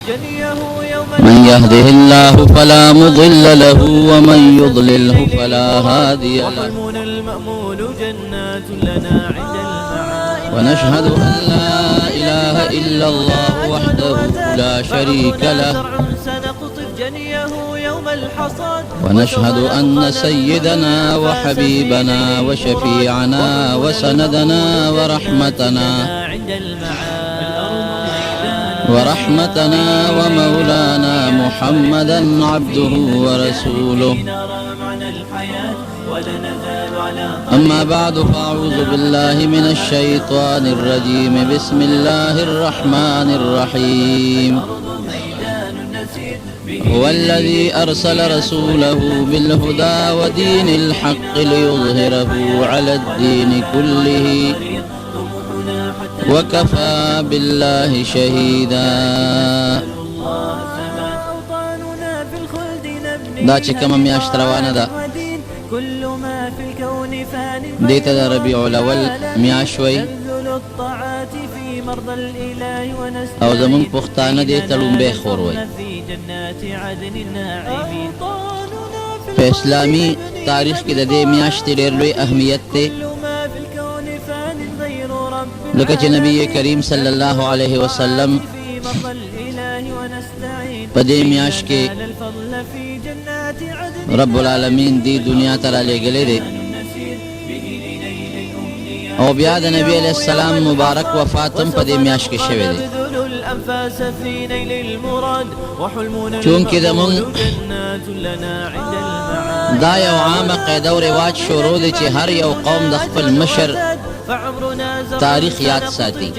من يهده الله فلا مضل له ومن يضلله فلا هادي له ونشهد أن لا إله إلا الله وحده لا شريك له ونشهد أن سيدنا وحبيبنا وشفيعنا وسندنا ورحمتنا ومولانا محمدا عبده ورسوله. أما بعد فأعوذ بالله من الشيطان الرجيم. بسم الله الرحمن الرحيم. هو الذي أرسل رسوله بالهدى ودين الحق ليظهره على الدين كله وكفى بالله شهيدا. دا چې کومه میاشت روانه ده دې ته د ربیع الاول میاشت وایي او زمونږ پښتانه دې ته لومبی خور وایي. په اسلامي تاریخ کې د دې میاشتې ډېر لوی اهمیت دی، لکه چې نبی کریم صلی الله علیه وسلم په دې میاشت کې رب العالمین دې دنیا ته رالیږلی دی او بیا د نبی علیہ السلام مبارک وفات هم په دې میاشت کې شوی دی. چونکې زمونږ دا یو عامه قاعده او رواج شروع دی چې هر یو قوم د خپل مشر تاریخ یاد ساتي.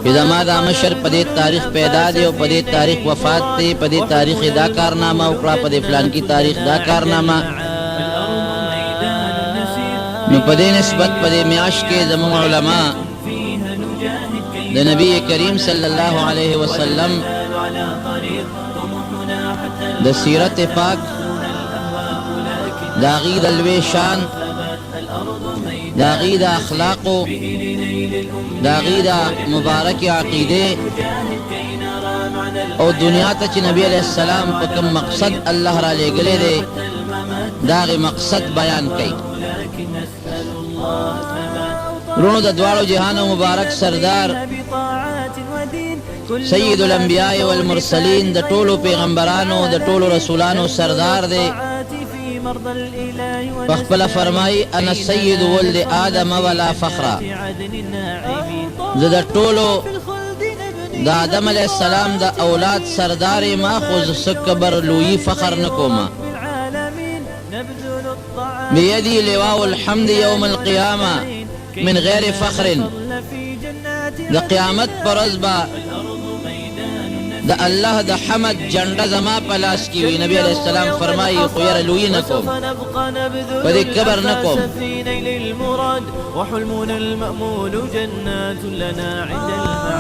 چې زما دا مشر په دې تاریخ پیدا دی او په دې تاریخ وفات دی، په دې تاریخ دا کارنامه وکړه، په دې فلان کی تاریخ دا کارنامه. نو په دې نسبت په دې میاشت کې زموږ علما د نبی کریم صلی الله علیه وسلم د سیرت پاک د هغې د لوی شان، د هغې د اخلاقو، د هغې د مبارک عقیدې او دنیا ته چې نبی علیہ السلام په کوم مقصد الله را لیږلی دی د هغې مقصد بیان کوي. رونو د دواړو جهانو مبارک سردار سید الانبیاء والمرسلین د ټولو پیغمبرانو د ټولو رسولانو سردار دی. فخپل فرمائی انا سید ولد آدم ولا فخرا، زه د ټولو د آدم علیہ السلام د اولاد سردار ما خو زه کبر لوی فخر نکوما. بیدی لواء الحمد یوم القیامة من غیر فخر، د قیامت پر ورځ به د الله د حمد جنډه زما په لاس کې وي. نبی علیہ السلام فرمایي خو یره لوی نه کوم، په دې کبر نه کوم.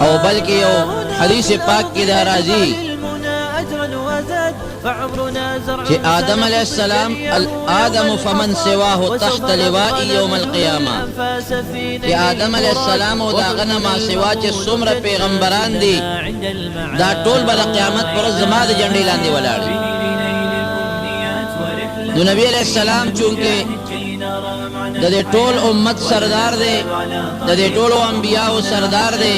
او بلکې یو حدیث پاک کې دا راځي چې آدم علیہ السلام آدم فمن سواه تحت لواء یوم القیامة، چې آدم علیہ السلام او دا غنه ما سوا چې څومره پیغمبران دي دا ټول به د قیامت پر ورځ زما د جنډې لاندې ولاړ دي. نو نبی علیہ السلام چونکې د دې ټول امت سردار دی، د دې ټولو انبیاءو سردار دی،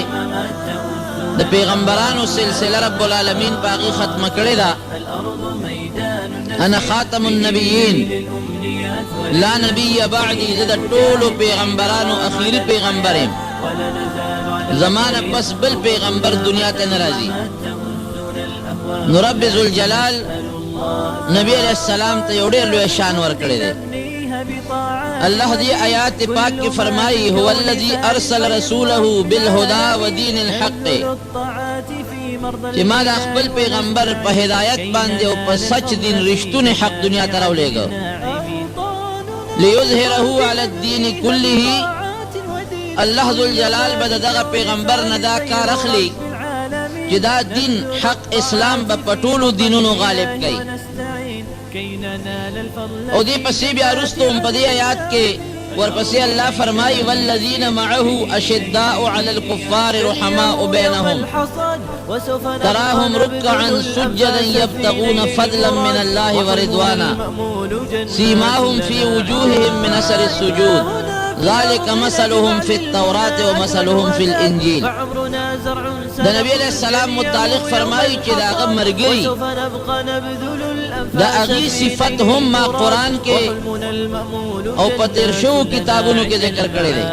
د پیغمبرانو سلسله رب العالمین په هغې ختمه کړې ده. انا خاتم النبیین لا نبی بعدی، زه د ټولو پیغمبرانو اخیری پیغمبر یم، زمانه پس بل پیغمبر دنیا ته نه راځي. نو رب ذوالجلال نبی علیہ السلام ته یو ډېر لوی شان ورکړی دی. اللہ دی آیات پاک کی فرمائی هو الذی ارسل رسوله بالهدى ودین الحق، چې ما دا خپل پیغمبر په هدایت باندې او په سچ دین رښتونی حق دنیا ته راولېږه لیظهره علی الدین کله. الله ذوالجلال به دغه پیغمبر نه دا کار اخلي چې دا دین حق اسلام به په ټولو دینونو غالب کوي. او دې پسې بیا وروسته په دې آیات کې ورپسې الله فرمایي والذین معه اشداء علی الكفار رحماء بینهم تراهم ركعا سجدا يبتغون فضلا من الله ورضوانا سيماهم في وجوههم من اثر السجود ذلك مثلهم في التوراة ومثلهم في الانجيل. د نبی علیہ السلام متعلق فرمایي چې دا هغه مرګري د هغې صفت هم ما قرآن کې او په تېر شوو کتابونو کې ذکر کړی دی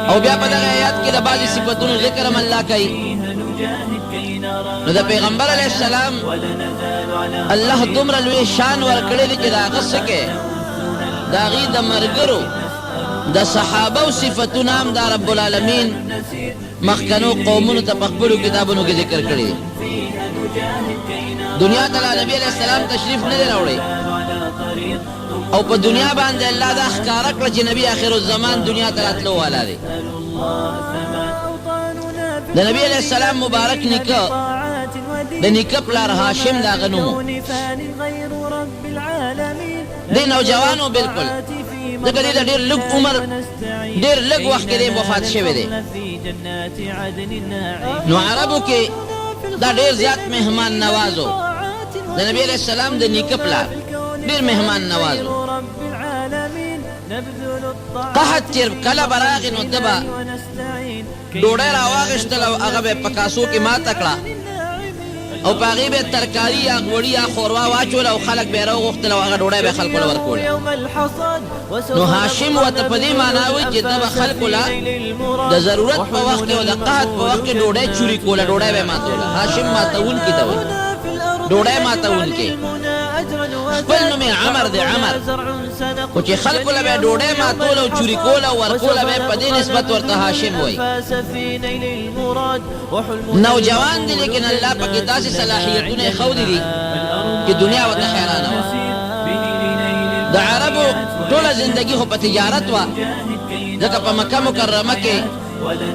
او بیا په دغه آیات کې د بعضې صفتونو ذکر هم الله کوي. نو د پیغمبر علیه السلام الله دومره لوی شان ورکړی دی چې د هغه څه کې د هغې د ملګرو د صحابه او صفتونه هم دا رب العالمین مخکنو قومونو ته په خپلو کتابونو کې ذکر کړي دي. دنیا ته نبی علیه السلام تشریف نه دی راوړی او په دنیا باندې الله دا ښکاره کړه چې نبی آخر الزمان دنیا ته راتلو والا دی. د نبی علیه السلام مبارک نیکه د نیکه پلار هاشم د هغه نوم و. دی نوجوان و بلکل ځکه دی د ډېر لږ عمر ډېر لږ وخت کې دی وفات شوی دی. نو عربو کې دا ډېر زیات مهمان نواز و. د نبی علیه السلام د نیکه پلار ډېر مهمان نواز و. قحط چې کله به راغی نو ده به ډوډۍ راواغېستل او هغه به یې په کاسو کې ماته کړه او په هغې به یې ترکاري یا غوړي یا ښوروا واچوله او خلک به یې راوغوښتل او هغه ډوډۍ به یې خلکو له ورکوله. نو هاشم ورته په دې معنا وایي چې ده به خلکو له د ضرورت په وخت کې او د قحط په وخت کې ډوډۍ چوري کوله ډوډۍ به یې ماتوله. هاشم ماتونکي ته وایي ډوډۍ ماتونکي. خپل نوم یې عمر دی عمر خو چې خلکو له به یې ډوډۍ ماتوله او چوري کوله او ورکوله به یې په دې نسبت ورته هاشم وایي. نوجوان دی لیکن الله پکې داسې صلاحیتونه یې ښودي دي چې دنیا ورته حیرانه وه. د عربو ټوله زندګي خو په تجارت وه ځکه په مکه مکرمه کې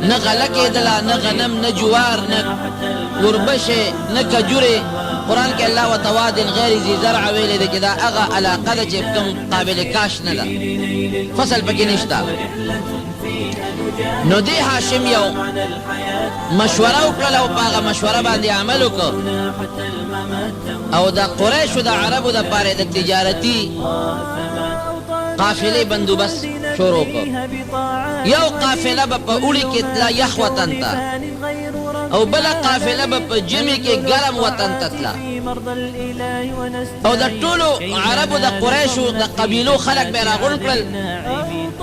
نه غله کېدله نه غنم نه جوار نه وربشې نه کجورې. قرآن کې الله ورته وادٍ غیر ذي زرع ویلی دی چې دا هغه علاقه ده چې کوم قابل کاش نه ده فصل پکې نشته. نو دی هاشم یو مشوره وکړله او په هغه مشوره باندې عمل وکړ او د قریشو د عربو دپاره د تجارتي قافلې بندوبست شروع کړ. یو قافله به په اوړي کې تله یخ وطن ته او بله قافله به په ژمي کې ګرم وطن ته تله او د ټولو عربو د قریشو د قبیلو خلک به یې راغونډ کړل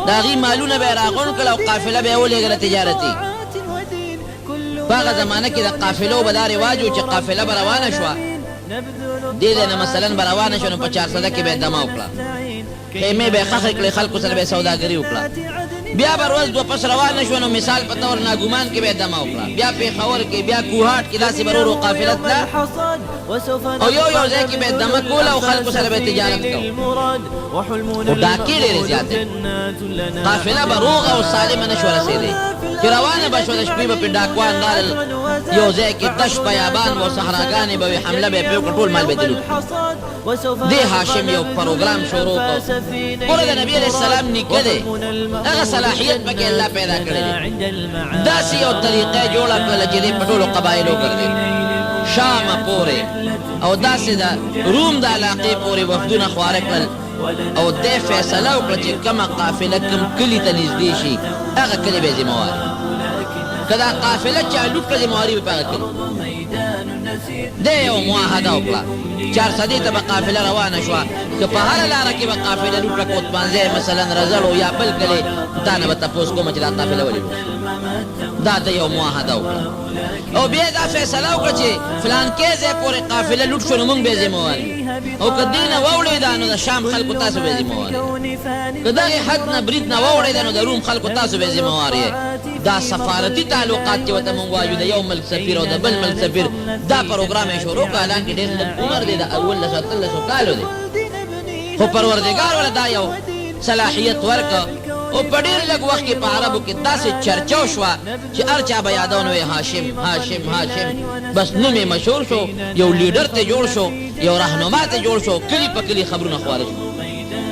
د هغې مالونه به یې راغونډ کړل او قافله به یې ولېږله تجارتي. په هغه زمانه کې د قافلو به دا رواج و چې قافله به روانه شوه دې ځای نه مثلا به روانه شوه نو په چارسده کې به یې دمه وکړه خیمې به یې خښې کړې خلکو سره به یې سوداګري وکړه. بیا به ورځ دوه پس روانه شوه نو مثال په طور ناګومان کې به یې دمه وکړه. بیا پېښور کې بیا کوهاټ کې داسې به ورو قافله تله او یو یو ځای کې به یې دمه کوله او خلکو سره به یې تجارت کوه. خو ډاکې ډېرې زیاتې قافله به روغه او سالمه نه شوه رسېدی چې روانه به شوه د شپې به پرې ډاکوان رالل یو ځای کې تش بیابان و صحراګانې به وي حمله به یې پرې وکړه ټول مال به یې لوټ. دې هاشم یو پروګرام شروع کړ. ګوره د نبي علیه السلام نیکه دی هغه صلاحیت پکې الله پیدا کړی دی. داسې یو طریقه یې جوړه کړله چې دې په ټولو قبایلو ګرځېد شامه پورې او داسې د روم د علاقې پورې وفدونه خواره کړل او دې فیصله وکړه چې کومه قافله کوم کلي ته نږدې شي هغه کلي به یې ذمهوار که دا قافله چا لوټ کړه ذمهواري به په هغه کلي. دې یو معاهده وکړه چارسدې ته به قافله روانه شوه که په هره لاره کې به قافله لوټ کړه کوتبانځی مثلا رزړو یا بل کلي تا نه به تپوس کومه چې دا قافله ولې لوټ دا د یو معاهده وکړه او بیا دا فیصله وکړه چې فلانکې ځای پورې قافله لوټ شو نو موږ به یې ذمهوار یو او که دې نه واوړېده نو د شام خلکو تاسو به یې ذمهوار یې که دغې حد نه برید نه واوړېده نو د روم خلکو تاسو به یې ذمهوار یې. دا سفارتي تعلقات چې ورته موږ وایو د یو ملک سفیر او د بل ملک سفیر دا پروګرام یې شروع کړه حالانکې ډېر لږ عمر دی د 1800 کالو دی خو پروردګار ورله دا یو صلاحیت ورکړه او په ډېر لږ وخت کې په عربو کې داسې چرچه وشوه چې هر چا به یادونه وی هاشم هاشم هاشم بس نوم یې مشهور شو یو لیډر ته جوړ شو یو رهنما ته جوړ شو کلي په کلي خبرونه خواره شو.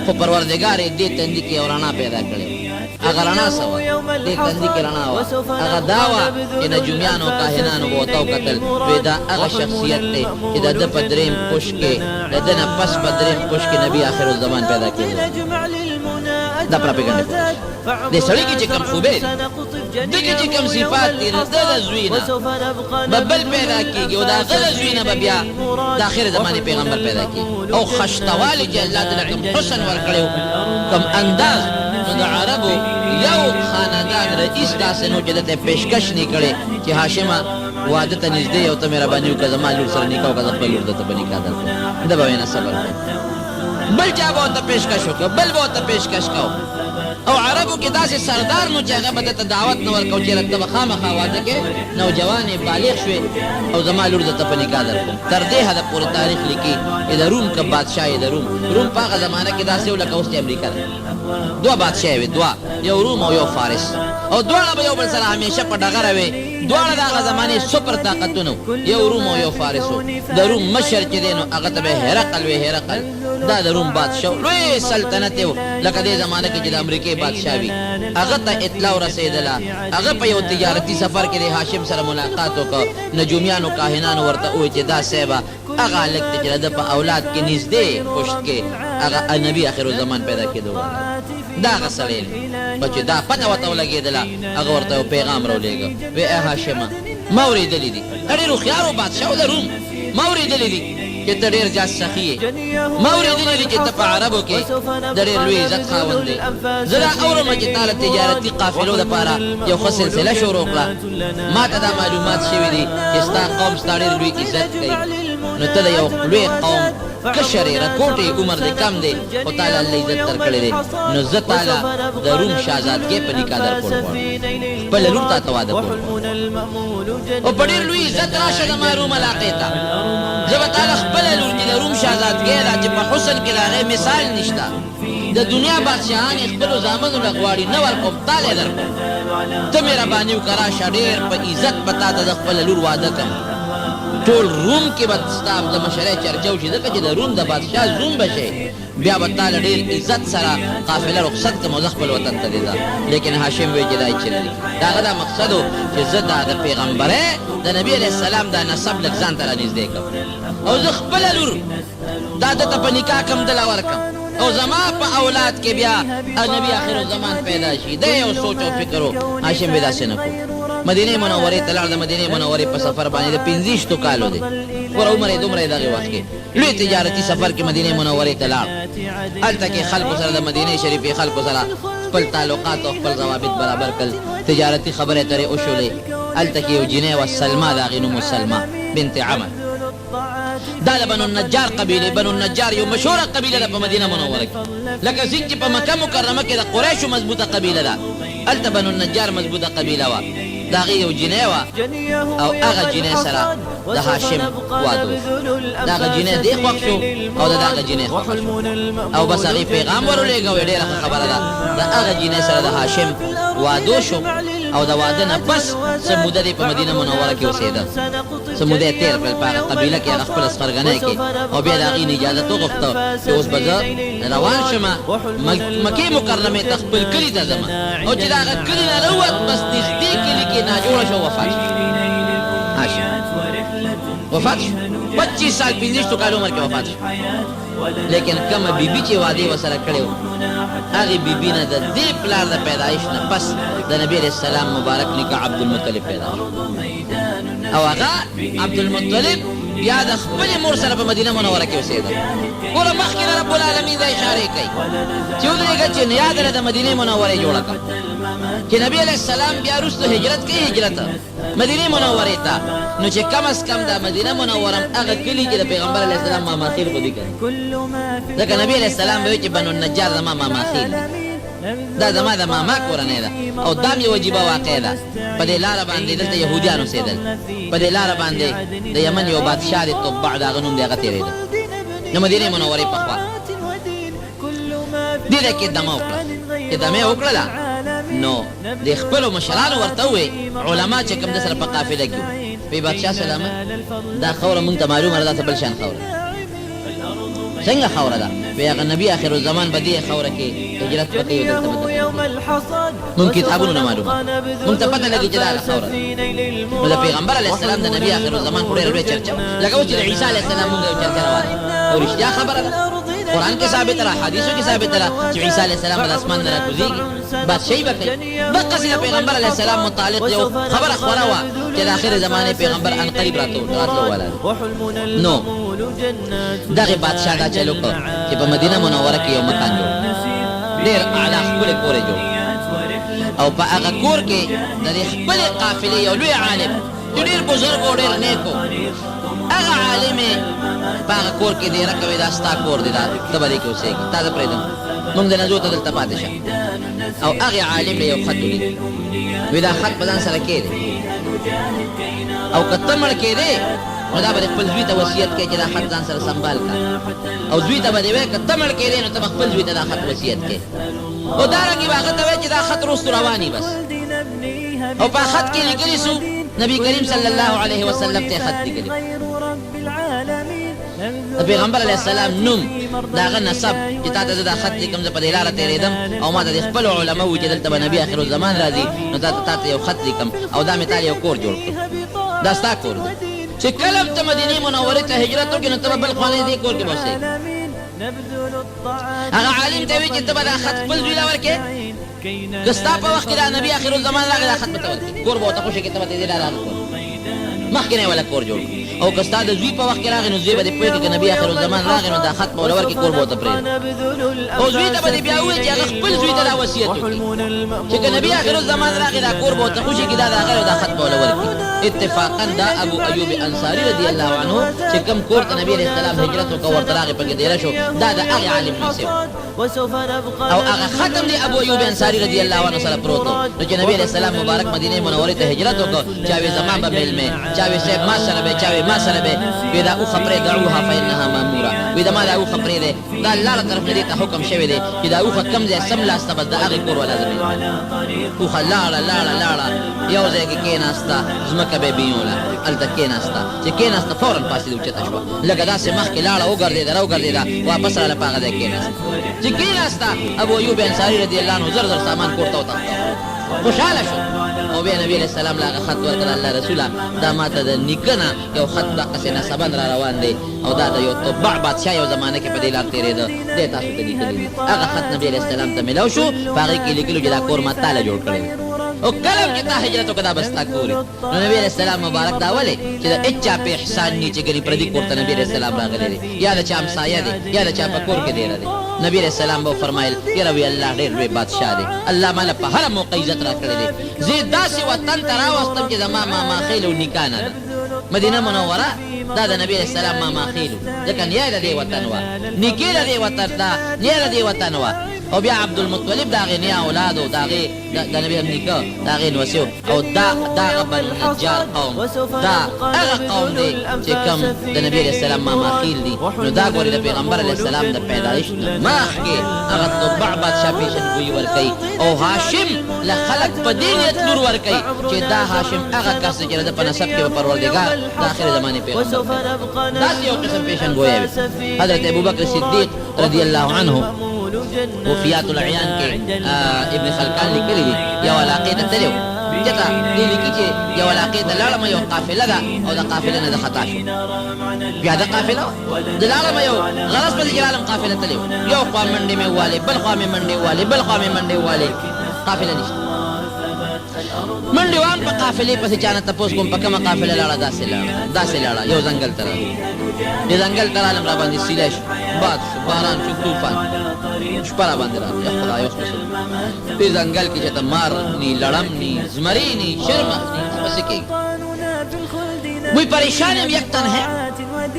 خو پروردگار یې دې تندي کې یو رڼا پیدا کړې هغه رڼا څه وه دې تندي کې رڼا وه هغه دا وه چې نجومیانو کاهنانو به ورته وکتل وایي دا هغه شخصیت دی چې د ده په درېیم پشت کې د ده نه پس په درېیم پشت کې نبي آخر الزمان پیدا کېږي دا پراپیګنډ دې سړي کې چې کوم خوبې دي دغه چې کوم صفات دي د ده زوی نه به بل پیدا کېږي او د هغه د زوی نه به بیا د آخر زمانې پیغمبر پیدا کېږي او خشتوالي چې الله تعالی کوم حسن ورکړی و کوم انداز نو د عربو یو خاندان رئیس داسې نو چې دته پیشکش نه کړي چې هاشمه واده ته نږدې یو ته مهرباني وکړه زما لور سره نکاح وکړه خپل لور ته به نکاح درکړم ده به وینا صبر بل چا به ورته پیشکش وکړه بل به ورته پیشکش کو او عربو کې داسې سردار نو چې هغه به درته دعوت نه ورکو چې ته به خامخا واده کې نوجوان بالغ شوې او زما لور درته په نکاح درکړم تر دې حده پورې تاریخ لیکي چې د روم که بادشاه د روم په هغه زمانه کې داسې و لکه اوس د امریکا ده دوه بادشاه وي دوه یو روم او یو فارس او دواړه به یو بل سره همیشه په ډغره وي دواړه د هغه زمانې سپر طاقتونه یو روم او یو فارس و د روم مشر چې دی نو هغه ته به هرقل وي هرقل دا د روم بادشاه لوی سلطنت و لکه دې زمانه کې چې د امریکې بادشاه وي هغه ته اطلاع ورسېدله هغه په یو تجارتي سفر کې د هاشم سره ملاقات وکړ نجومیانو کاهنانو ورته وویل چې دا صاحبه هغه هلک دی چې د ده په اولاد کې نږدې پشت کې هغه نبي آخر الزمان پیدا کېدو دا هغه سړی دی چې دا پته ورته ولګېدله هغه ورته یو پیغام راولېږه وی ای هاشمه ما اورېدلي دي ډېر هوښیار و بادشاه و د روم ما اورېدلي دي چې ته ډېر جاس سخي یې ما اورېدلي دي چې ته په عربو کې د ډېر لوی عزت خاوند دی زه دا اورم چې تا له تجارتي قافلو دپاره یو ښه سلسله شروع کړه ما ته دا معلومات شوي دي چې ستا قوم ستا ډېر لوی عزت کوي نو ته د یو لوی قوم کشر یې رکوټې عمر دې کم دی خو تا له الله عزت درکړی دی نو زه تا له د روم شهزادګۍ په نکاح درکول غواړم خپله لور تا ته واده کول او په ډېر لوی عزت راشه زما روم علاقې ته زه به تا له خپله لور چې د روم شهزادګۍ ده چې په حسن کې د هغې مثال نشته د دنیا بادشاهان یې خپلو زامنو له غواړي نه ورکوم تا له یې درکوم ته مهرباني وکړه راشه ډېر په عزت به تا ته د خپله لور واده کړم ټول روم کې به ستا د مشرۍ چرچه وشي ځکه چې د روم د بادشاه زوم به شې بیا به تا له ډېر عزت سره قافله رخصت کړم او زه خپل وطن ته دې ځه لیکن هاشم وایي چې دا یې چل دي د هغه دا مقصد و چې زه دا د پیغمبرۍ د نبي علیه السلام دا نسب لږ ځان ته را نږدې کړم او زه خپله لور دا ده ته په نکاح کړم دله ورکړم او زما په اولاد کې بیا نبي آخر الزمان پیدا شي دا یو سوچ او فکر و هاشم به داسې نه کړو مدینه منورې ته لاړ د مدینې منورې په سفر باندې د 25 کالو دی ور عمر یې دومره دغه وخت کې لوی تجارتي سفر کې مدینه منورې ته لاړ هلته کې خلکو سره د مدینې شریفې خلکو سره خپل تعلقات او خپل ضوابط برابر کړل تجارتي خبرې ترې وشولې هلته کې یو جنۍ وه سلما د هغې نوم سلما بنت عمر دا د بنو النجار قبیله بنو النجار یو مشهوره قبیله ده په مدینه منوره کې لکه څنګه چې په مکه مکرمه کې د قریشو مضبوطه قبیله ده هلته بنو النجار مضبوطه قبیله وه د هغې یو جنۍ وه او هغه جنۍ سره د هاشم واده د هغه جنۍ دې خوښ شو او د هغه جنۍ خوښ شو او بس هغې پیغام ورولېږه وایي ډېره ښه خبره ده د هغه جنۍ سره د هاشم واده شو او د واده نه پس څه موده دی په مدینه منوره کې اوسېده څه موده یې تېر کړل په هغه قبیله کې هغه خپله سپرغنۍ کې او بیا د هغې نه اجازت وغوښته چې اوس به زه روان شمه مکې مکرمې ته خپل کلي ته ځمه او چې د هغه کلي نه راووت بس نږدې کلي کې ناجوړه شو وفات شو وفات شو 25 سال 25 کال عمر کې وفات شو لیکن کومه بیبي چې واده یې ورسره کړی و هغې بیبي نه د دې پلار د پیدایش نه پس د نبي علیه السلام مبارک نکاح عبدالمطلب پیدا شو او هغه عبدالمطلب بیا د خپلې مور سره په مدینه منوره کې اوسېده ګوره مخکې نه رب العالمین دا اشارې کوي چې ودرېږه چې یاد له د مدینې منورې جوړه کړه چې نبي علیه السلام بیا وروسته هجرت کوي هجرت مدینې منورې ته نو چې کم از کم د مدینه منوره هغه کلي چې د پیغمبر علیه السلام ماماخیل خو دي کوي ځکه نبي علیه السلام به وایي چې بنو النجار زما ماماخیل دي دا زما د ماما کورنۍ ده او دا مې وجیبه واقع ده په دې لاره باندې دلته یهودیان اوسېدل په دې لاره باندې د یمن یو بادشاه دی تبع د هغه نوم د هغه تېرېده نو مدینې منورې په خوا دې ځای کې دمه وکړه چې دمه یې وکړله نو د خپلو مشرانو ورته ووایي علما چې کوم د سره په قافله کې وي بادشاه سلامت دا خاوره مونږ ته معلومه ده دا څه بل شان خاوره څنګه خوره ده وی هغه نبی آخر الزمان به دې خوره کې هجرت وکړي او دلته به مونږ کتابونو نه معلومه مونږ ته پته لګي چې دا هغه خوره ده نو د پیغمبر علیه السلام د نبی آخر الزمان خو ډېره لویه چرچه لکه اوس چې د عیسی علیه السلام مونږ یو چرچه روانه او رښتیا خبره ده قرآن کې ثابت ده حدیثو کې ثابت ده چې عیسی علیه السلام به د اسمان نه راکوزېږي بادشاهي به کوي دقسې د پیغمبر علیه السلام متعلق یو خبره خوره وه چې د آخر زمانې پیغمبر ان قریب راتلو والا نو دغه بادشاه دا چلو کو چې په مدینه منوره کې یو مکان جوړ ډېر اعلی ښکلی کور یې جوړ او په هغه کور کې د دې خپلې قافلې یو لوی عالم چې ډېر بزرګ او ډېر نیک و هغه عالم یې په هغه کور کې ډېره کوي دا ستا کور دی دا ته به دې کې اوسېږي تا زه پرېږدم مونږ د نزو ته دلته پاتې شه او هغې عالم له یو خط ولید وی دا خط به ځان سره کېدی او که ته مړ کېدې نو دا به خپل زوی ته وصیت کوي چې دا خط ځان سره سنبال کړه او زوی ته به دې وایي که ته مړ کېدې نو ته به خپل زوی ته دا خط وصیت کوي او دارنګې به هغه ته وایي چې دا خط وروستو رواني بس او په خط کې لیکلي سو نبی کریم صلی الله علیه وسلم ته خط لیکلی د پیغمبر علیه السلام نوم د هغه نسب چې تا ته زه دا خط لیکم زه په دې لاره تېرېدم او ما ته د خپلو علماو چې دلته به نبي آخر الزمان راځي نو تا ته یو خط لیکم او دا مې تا یو کور جوړ کړو دا ستا کور دی چې کله هم ته مدینې منورې ته هجرت وکړې نو ته به بل خانې دې کور کې به اوسېږې هغه عالم ته وایي چې ته به دا خط خپل زوی له ورکې که ستا په وخت کې دا نبي آخر الزمان راغی دا خط به ته ورکړي کور به ورته خوښه کې ته به ته دې دا کور مخکې نه یې ولا کور جوړ او که ستا د زوی په وخت کې راغی نو زوی به دې پوهېږي که نبي آخر الزمان راغی نو دا خط به ورکړي کور به ورته پرېږدي او زوی ته به دې بیا ووایي چې هغه خپل زوی ته دا وصیت وکړي چې که نبي آخر الزمان راغی دا کور به ورته خوشي کړي دا د هغه دا خط به ورله ورکړي اتفاقا دا ابو ایوب انصاري رضی الله عنه چې کوم کور ته نبي علیه السلام هجرت وکړ ورته راغی پکې دېره شو دا د هغې عالم نوسی او هغه ختم دی ابو ایوب انصاري رضی الله عنه سره پروت نو چې نبي علیه السلام مبارک مدینې منورې ته هجرت وکړ چا وی زما به میلمې چا وی صاحب ما سره به چا وی ما سره به وی دا اوښه پرېږدعوها فانها ماموره وی د ما دا اوښه پرېږدی دا الله له طرف نه دې ته حکم شوی دی چې دا اوښه کوم ځای سملاسته بس د هغې کور والا زمین اوښه لاړه لاړه لاړه یو ځای کې کېناسته ځمکه به یې بیوله هلته کېناسته چې کېناسته فورا پاسېده اوچته شوه لکه داسې مخکې لاړه وګرځېده راوګرځېده واپس راله په هغه ځای کېناسته چې کېناسته ابو ایوب انصاري رضی الله عنه زر زر سامان کور ته وتښته خوشحاله شو او بیا نبی علیه السلام له هغه خط ورکړه الله رسوله دا ما ته د نیکه نه یو خط دقسې نسبن را روان دی او دا د یو تبع بادشاه یو زمانه کې په دې لار تېرېده دی تاسو ته لیکلی دي هغه خط نبی علیه السلام ته میلاو شو په هغې کې لیکلو چې دا کور ما تاله جوړ کړی او کله چې تا هجرت وکړه دا به ستا کور نو نبي علیه السلام مبارک دا ولې چې د هېچا په احسان ني چې ګنې پردي کور ته نبي علیه السلام راغلی دی یا د چا همسایه دی یا د چا په کور کې دیره دی نبی علیه السلام به وفرمایل یاره وی الله ډېر لوی بادشاه دی الله ماله په هره موقع عزت را کړی دی زه داسې وطن ته راوستم چې زما ماماخیل او نکاح نه ده مدینه منوره دا د نبی علیه السلام ماماخیل ځکه نیا د دې وطن وه نیکې د دې وطن ده نیا د دې وطن وه او بیا عبدالمطلب دا هغې نیا اولاد او دا هغې د نبي نیکه دا هغې نوسي او دا هغه بنو نجار قوم دا هغه قوم دی چې کوم د نبي علیه السلام ماماخیل دي نو دا ګورې د پیغمبر علیه السلام د پیدایش نه مخکې هغه تبع بادشاه پیژندګویي ورکوي او هاشم له خلق په دې نیت لور ورکوي چې دا هاشم هغه کس دی چې د په نسب کې به پروردګار د آخرې زمانې پیغمبر داسې یو قسم پیژندګویی وي حضرت ابوبکر صدیق رضی الله عنه وفیات العیان کې ابن خلکان لیکلی دي یو علاقې ته تللی و ځکه دې لیکي چې یو علاقې ته لاړم یو قافله ده او د قافلې نه د خطا شو بیا د قافله د لاړم یو غرض پسې چې لاړم قافله تللی و یو خوا منډې مې ووالې بل خوا مې منډې ووالې بل خوا مې منډې ووالې قافله نشته منډې وام په قافلې پسې چا نه تپوس کوم په کومه قافله لاړه داسې لاړه یو ځنګل ته راغله دې ځنګل ته رالم را باندې سیده شو باد شو باران شو طوفان شپه را باندې راغله یا خدای اوس دې ځنګل کې چې ته مار نی لړم نی زمری نی شرمخ نی بس کېږي وی پریشان یم یک تنها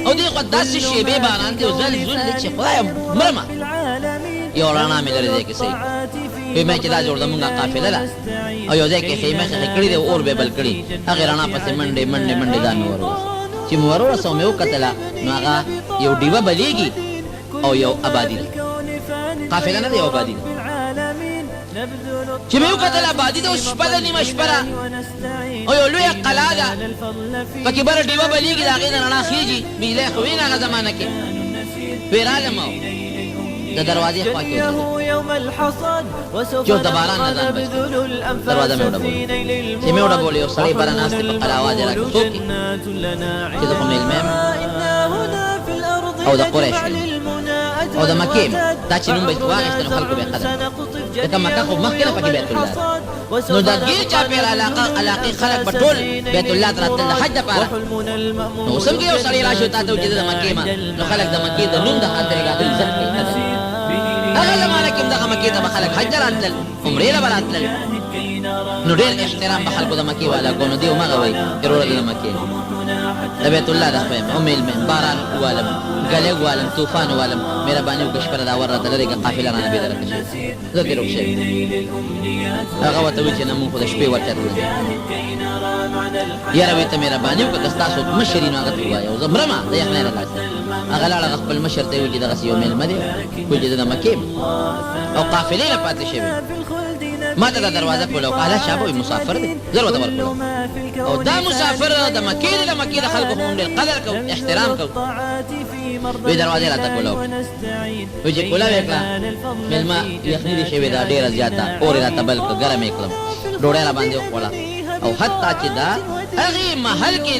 او دې خو داسې شیبې باران دی او زل زل دی چې خدایا مرمه یو رڼا مې لرې دی کې صحیح وی مې چې دا جوړ د مونږه قافله ده او یو ځای کې خیمه خښې کړي دی اور به بل کړي هغې رڼا پسې منډې ځان مې وروست چې مې وروسته مې وکتله نو هغه یو ډیوه بلیږي او یو آبادي ده قافله نه ده یو آبادي ده چې مې وکتل آبادي ده اوس شپه ده نیمه شپه ده او یو لویه قلعه ده پکې بره ډیوه بلیږي د هغې نه رڼا خېږي بجلی خو وي نه هغه زمانه کې ویرالم او د دروازې خوا کې چې د باران نه ځان بچ دروازه مې وډبولې چې مې وډبولې یو سړی بره ناست په خپله اواز یې راکړ څوک یې چې زه خو مېلمه یم او د قریش او د مکې دا چې نوم به یې واخېسته نو خلکو به یې قدر ځکه مکه خو مخکې نه پکې بیت الله نو د ګیر چاپېر علاقې خلک به ټول بیت الله ته راتلل د حج دپاره نو اوس هم که یو سړی راشي تا ته وایي چې زه د مکې یم نو خلک د مکې د نوم د خاطرې راغلي عزت کوي هغه زمانه کې هم دغه مکې ته به خلک حج ته راتلل عمرې له به راتلل نو ډېر احترام به خلکو د مکې والا کو نو دې همغه وایي چې وروره د مکې د بیت الله د خپل او مېلمه باران والم ګلې والم طوفان والم مهرباني وکړه شپه دا ور راته لري قافله رانه به درته شي زه دې روښه هغه وته وی چې نه مونږ خو د شپې ورته یاره وی ته مهرباني وکړه تاسو مشرین هغه ته وایو زمرما د یخنه نه راځي هغه لاړه خپل مشر ته وی چې دغه یو مېلمه دی کوی چې د مکې او قافلې نه پاتې شي ما ته د دروازه په لو قاله شابه مسافر دی ضرورت ورکړو او دا مسافر د مکې د مکې د خلکو هم ډېر قدر کو احترام کو وی دروازه راته کولو وی چې کولا وکړه مېلمه یخني دي شوی دا ډېره زیاته اور راته بل ګرم کړم ډوډۍ را باندې وخوړه او حتی چې دا هغه محل کې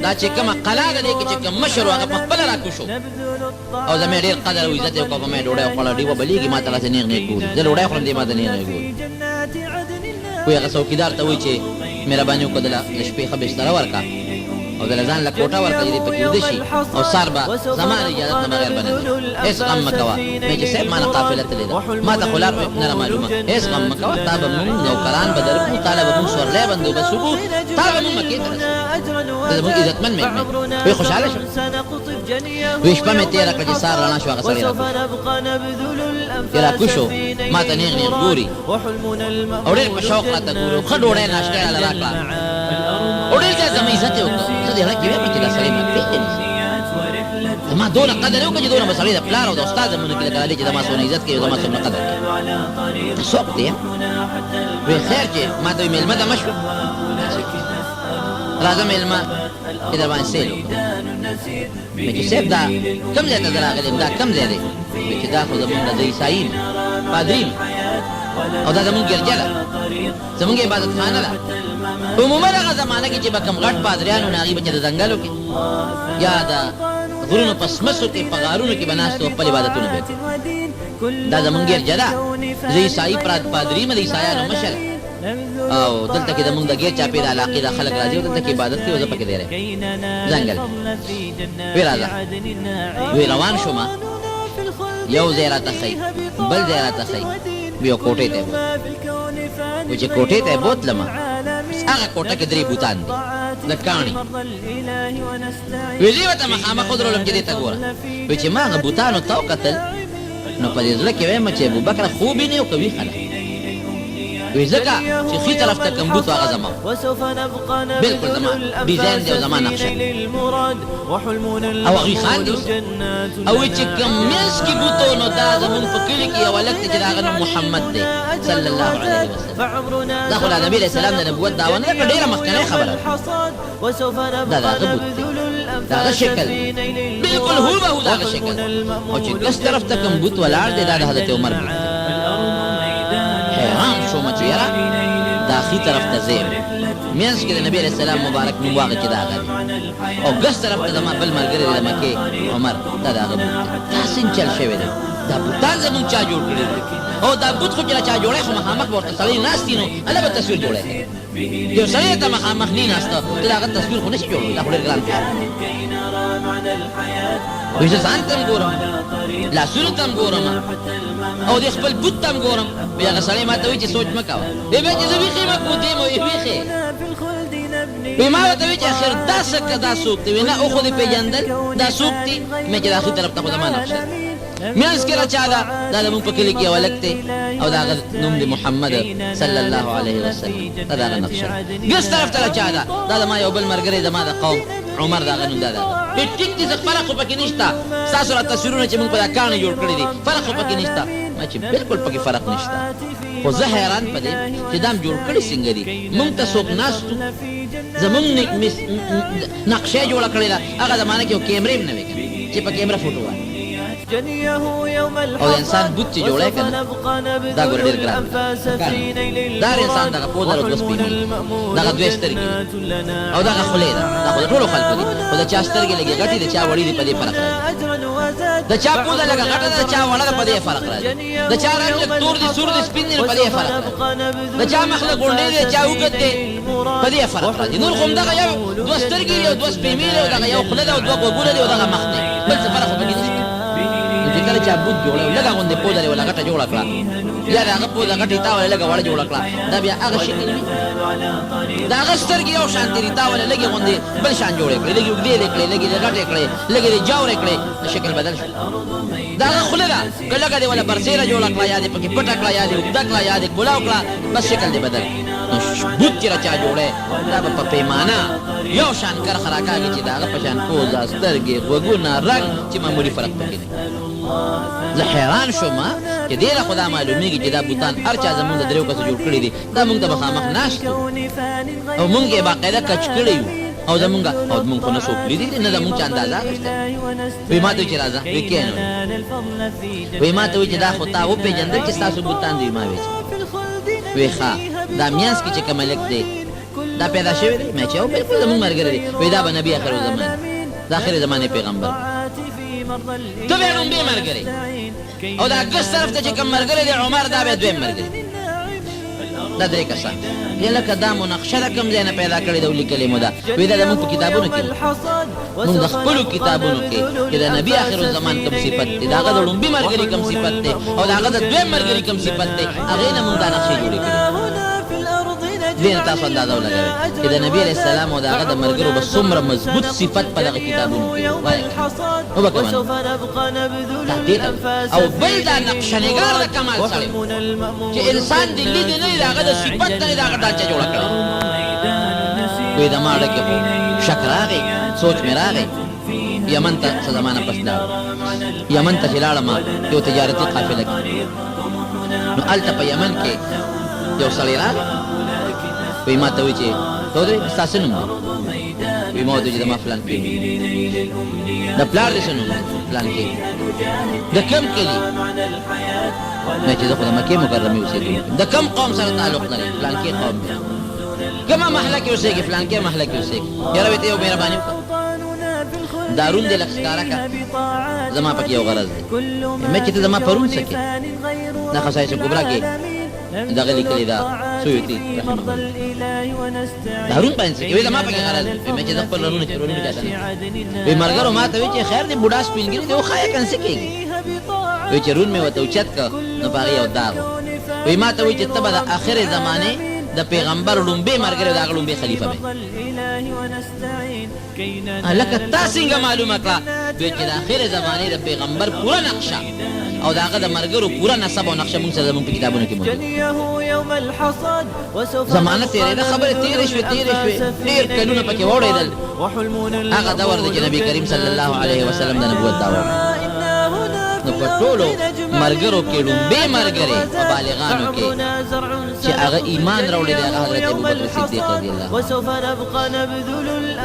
دا چې کومه قلا ده کې چې کوم مشر هغه په خپل راکوشو او زمې ډېر قدر او عزت یو کومه ډوډۍ وخوړه دی وبلیږي ما ته راځي نه ګوري زه ډوډۍ خورم دې ما ته نه ګوري وی هغه څوکیدار ته وی چې مهرباني وکړه د شپې ښه بستر ورکړه او د ځان له کوټه ورکړه چې پکې ویده شي او سار به زما د اجازت نه بغیر به نه ځي هېڅ غم مه کوه مې چې صاحب ما نه قافله تللې ده ما ته خو لار نه را معلومه هېڅ غم مه کوه تا به مونږ نوکران به درکړو تا له به مونږ سورلی بندوبست وکړو تا به مونږ مکې ته رسوو د زمونږ عزتمن مېلمه وی خوشحاله شو وی شپه مې تېره کړه چې سار رڼا شو هغه سړی چې راکوز شو ما ته نیغ نیغ ګوري او ډېر په شوق راته ګوري ښه ډوډۍ ناشته یې راله راکړه او ډېر زیات زما عزت یې وکړو زه دې هغه کې ویم چې دا سړی ما پېژني زما دونه قدر یې وکړه چې دونه به سړی د پلار او د استاد زمونږ کې لکه رالی چې زما څومره عزت کوي او زما څومره قدر کوي ته څوک دی وی خیر چې ما ته وایي مېلمه ته مه شوه راځه مېلمه چې در باندې سیل وکړو مې چې صاحب دا کوم ځای ته زه راغلی یم دا کوم ځای دی وی چې دا خو زمونږ د عیسایي پادري او دا زمونږ ګرجه ده زمونږ عبادتخانه ده عموما هغه زمانه کې چې به کوم غټ پادریان وو نو هغوی به چې د ځنګلو کې یا د غرونو په سمڅو کې په غارونو کې به ناست وو خپل عبادتونه به دا زمونږ ګرجه ده زه عیسایي پادري یم د عیسایانو مشر او دلته کې د مونږ د ګیر چاپې د علاقې د خلک راځي او دلته کې عبادت کوي او زه پکې دی رہی ځنګل وی راځه وی روان شومه یو ځای راته ښیي بل ځای راته ښیي وی یو کوټې ته یې وی چې کوټې ته یې بوتلمه هغه کوټه کې درې بوتان دي د کاڼي وی زه ورته مخامخ ودرولم چې دې ته ګوره وی چې ما هغه بوتانو ته وکتل نو په دې زړه کې وایم چې ابوبکر خوب یې نه او که ویښه ده وی ځکه چې ښي طرف ته کوم بوت هغه زما بلکل زما ډیزاین دی او زما نقشه او هغوی خاندي اوس او وی چې کوم منځ کې بوت و نو دا زمونږ په کلي کې یو هلک دی چې د هغه نوم محمد دی صلی الله علیه وسلم دا خو له نبي علیه السلام د نبوت دعوه نه ده که ډېره مخکنۍ خبره ده دا د هغه بوت دی د هغه شکل بلکل هوبهو د هغه شکل او چې کس طرف ته کوم بوت ولاړ دی دا د حضرت عمر بوت دی حیران شومه چې یاره دا ښي طرف ته ځې منځ کې د نبي علیه السلام مبارک نوم واغې چې د هغه دی او ګس طرف ته زما بل ملګری دی د مکې عمر دا د هغه بوت دی دا څنګه چل شوی دی دا بوتان زمونږ چا جوړ کړي دي او دا بوت خو چې چا جوړی خو مخامخ به ورته سړی ناست وي نو هله به تصویر جوړی یو سړی ته مخامخ نه ناسته ته د هغه تصویر خو نه شي جوړولی دا خو ډېر ګران کار وی زه ځان ته هم ګورم لاسونو ته هم ګورم او د خپل بوت ته هم ګورم وی هغه سړی ما ته وایي چې سوچ مه کوه وی بیا چې زه ویښې یم که ودې یم وی ویښې وی ما ورته وی چې اخر دا څه که دا څوک دی وی نه او خو دې پېژندل دا څوک دی مې چې د هغې طرف ته خو زما نقشه منځ کې را چا ده دا زمونږ په کلي کې یو هلک دی او د هغه نوم دی محمد صلی الله علیه وسلم دا د هغه نقشه ګس طرف ته را چا ده دا زما یو بل ملګری زما د قوم عمر د هغه نوم دا ده ټیک دي څه فرق خو پکې نشته ستاسو را تصویرونه چې مونږ په دا کاڼي جوړ کړي دي فرق خو پکې نشته ما چې بلکل پکې فرق نشته خو زه حیران په دې چې دا هم جوړ کړي څنګه دي مونږ ته څوک ناست وو زمونږ نقشه جوړه کړې ده هغه زمانه کې یو کیمرې هم نه وې که چې په کیمره فوټو وایي او د انسان بوت چې جوړی که نه دا ګوره ډېر ګران دا هر انسان دغه پوزه او دوه سپینې دغه دوې سترګې او دغه خولې ده دا خو د ټولو خلکو دي خو د چا سترګې لږې غټې د چا وړې دي په دې فرق راځي د چا پوزه لږه غټه ده د چا وړه ده په دې فرق راځي د چا رنګ لږ تور دي سور دي سپین دي په دې فرق راځي د چا مخ لږ غونډې دی د چا اوږد دی په دې فرق راځي نور خو همدغه یو دوه سترګې دي او دوه سپېمې دي او دغه یو خوله ده او دوه غوږونه دي او دغه مخ دی بل څه فرق خو پکې نشته نو چې کله چا بوت جوړی لږه غوندې پوزه یې وله غټه جوړه کړه یا د هغه پوزه غټې تا وله لږه وړه جوړه کړه دا بیا هغه شکل وي د هغه سترګې یو شانتې دي تا وله لږې غوندې بل شان جوړې کړې لږې اوږدې دې کړې لږې دې غټې کړې لږې دې جاورې کړې د شکل بدل شو دا هغه خوله ده که لږه دې وله برسېره جوړه کړه یا دې پکې پټه کړه یا دې اوږده کړه یا دې ګولاو کړه بس شکل دې بدل نو بوت چې را چا جوړی دا به په پیمانه یو شان کرښه راکاږي چې د هغه په شان پوزه سترګې غوږونه رنګ چې معمولي فرق پکې دی زه حیران شوم چې ډېره خو دا معلومېږي چې دا بوتان هر چا زمونږ د دریو کسو جوړ کړي دي دا مونږ ته مخامخ ناست او مونږ یې باقاعده کچ کړی یو او زمونږ او مونږ خو نه څوک لیدي دي نه زمونږ چا اندازه اخیستی وایي ما ته وایي چې راځه وایي کښېنه وایي ما ته وایي چې دا خو تا وپېژندل چې ستاسو بوتان دي ما وایي وایي ښه دا میانځ کې چې کوم هلک دی دا پیدا شوی دی ما چې او بلکل زمونږ ملګری دی وایي دا به نبي آخر الزمان دا آخر زمانې پیغمبر ته بیا لومبې ملګری او دا ګس طرف ته چې کوم ملګری دی عمر دا بیا دویم ملګری دا درې کسان یا لکه دا مناقشه ده کوم ځای نه پیدا کړې ده ولیکلې مو ده وایي دا زمونږ په کتابونو کې مونږ د خپلو کتابونو کې چې د نبي آخر الزمان کوم صفت دی د هغه د لومبي ملګري کوم صفت دی او د هغه د دویم ملګري کوم صفت دی هغې نه مونږ دا نقشې جوړې کړي دې نه تاسو اندازه ولګوئ چې د نبي علیه السلام او د هغه د ملګرو به څومره مضبوط صفت په دغه کتابونو کې وایي وبکه او بل دا نقشهنګار د کمال سړی چې انسان دې لیدې نه وي د هغه د صفت نه د هغه ډانچه جوړه کړې وایي د ما ډکې خو شک راغی سوچ مې راغی یمن ته څه زمانه پس لاړم یمن ته چې لاړم یو تجارتي قافله کې نو هلته په یمن کې یو سړی راغی وی ما ته وی چې ته ودرې ستا څه نوم دی وی ما ورته وی چې زما فلان پلار د پلار دې څه نوم دی فلان کې د کوم کلي ما چې زه خو د مکې مکرمې اوسېدونکی د کوم قوم سره تعلق لرې فلان کې قوم دی کومه محله کې اوسېږي فلان کې محله کې اوسېږي یاره وی ته یو مهرباني وکړه دارون دې لږ ښکاره کړه زما پکې یو غرض دی مې چې ته زما پرون څه کې دا خصایص کبرا کې دغه لیکلې ده سویتي رحمه الله هارون باندې کې وی زما پکې غرض مې چې خپل رونو چاته وی مرګرو ما ته وی چې خیر دې بوډا سپینګری دې خو یې کنه کېږي وی چې رون مې وته اوچت کا نو پاره یو داغ وی ما ته وی چې تبه د اخر زمانه د پیغمبر لومبه مرګره د لومبه خلیفہ به لکه تاسو څنګه معلومه کړه چې د اخر زمانه د پیغمبر پورا نقشه او دا هغه د مرګرو پورا نسب او نقشه موږ سره زموږ په کتابونو کې موجود زمانه تیرې ده خبره تیرې شوې ډېر کلونه پکې واوړېدل هغه دور دی چې نبی کریم صلی الله علیه وسلم د نبوت دعوه نو په ټولو مرګرو کې لومبې مرګرې په بالغانو کې چې هغه ایمان راوړی دی هغه حضرت ابوبکر صدیق رضی الله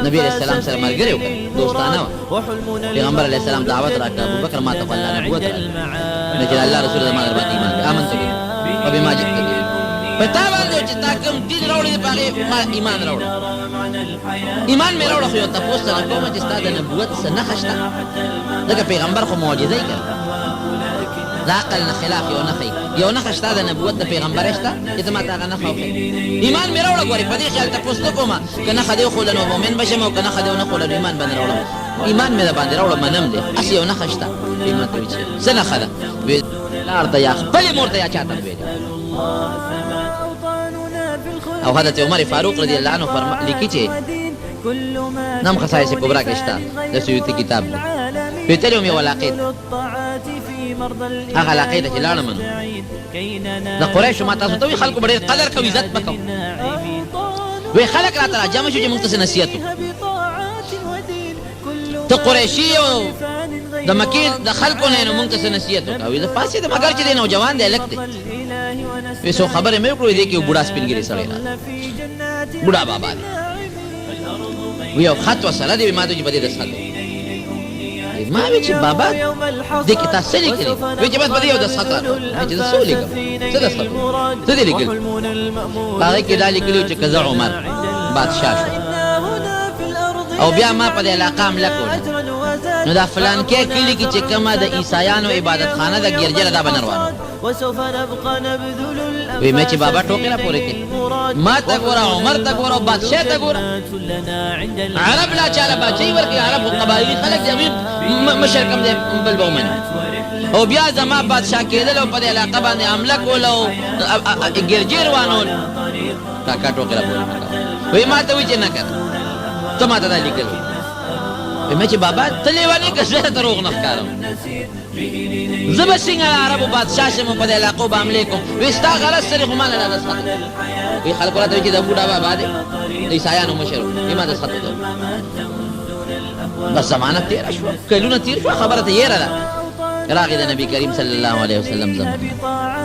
نبی علیہ السلام سره مرګرې وکړه دوستانه وه پیغمبر علیہ السلام دعوت راکړه ابوبکر ما ته خو الله نبوت راکړه چې الله رسول زما در باندې ایمان کوي آمنت به وبما جئت به په تا باندې چې تا کوم دین راوړی دی په هغې ما ایمان راوړه ایمان مې راوړه خو یو تپوس سره کومه چې ستا د نبوت څه نښه شته ځکه پیغمبر خو معجزه یې کړه د عقل نه خلاف یو نښه شته د نبوت د پیغمبر شته چې ته ما ته هغه نښه وښیې ایمان مې راوړه ګورې په دې خیال تپوس نه کومه که نښه دې وښوله نو مؤمن به شم او که نښه دې ونه ښوله نو ایمان باندې راوړم ایمان مې د باندې راوړه منم دی هسې یو نښه شته ایمان ته وایي چې څه نښه ده پلار ته یا خپلې مور ته یا چا ته ویلې او حضرت عمر فاروق رضی الله عنه لیکي چې نم خصایص کبرا کې شته د سیوطي کتاب دی ویتلی هم یو علاقې هغه علاقې ته چې لاړم نو د قریشو ما تاسو ته وایي خلکو به ډېر قدر کوي عزت به کوو وایي خلک راته راجمع شو چې موږ ته څه نصیحت وکړو ته قریشي او د مکې د خلکو نه نو موږ ته څه نصیحت وکړه وایي زه پاڅېدم مګر چې دی نوجوان دی هلک دی وایي څو خبرې مې وکړو دې کې یو بوډا سپینګیری سړی راغی بوډا بابا دی وی یو خط وسره دی ما ته چې په دې دستخط ما وی چې بابا دې کې تاسو لیکلي وی چې بس بده یو د سخت چې د سولې کوم څه د سخت څه دې لیکل هغه کې دا لیکلي چې کزه عمر بادشاہ شو او بیا ما په علاقه حمله کوله نو دا فلان کې کلی کې چې کومه د عیسایانو عبادت خانه د ګرجره دا بنروانو وی مې چې بابا ټوکې را پورې کې ما ته ګوره عمر ته ګوره بادشاہ ته ګوره عرب لا چاله بچي ورکې عرب قبایلی خلک جميع مشر کم دی بل به ومني او بیا زما بادشاہ کېدل او په علاقه باندې حمله کول او ګرجې روانول کاکا ټوکې را پورې وی ما ته وی چې نه کړ ته ما ته دا لیکل مې چې بابا ته لیوانې که زه دروغ نه ښکارم زه به څنګه عربو بادشاه شم په دې علاقو به حملې کوم وایي ستا غرض سره خو ما نه دا دسخط وایي خلکو راته وایي چې د بوډا بابا دی د عیسایانو مشر وایي ما دسخط وکړ بس زمانه تېره شوه کلونه تېر شوه خبره ته یېره ده راغی د نبی کریم صلی الله علیه وسلم زمانه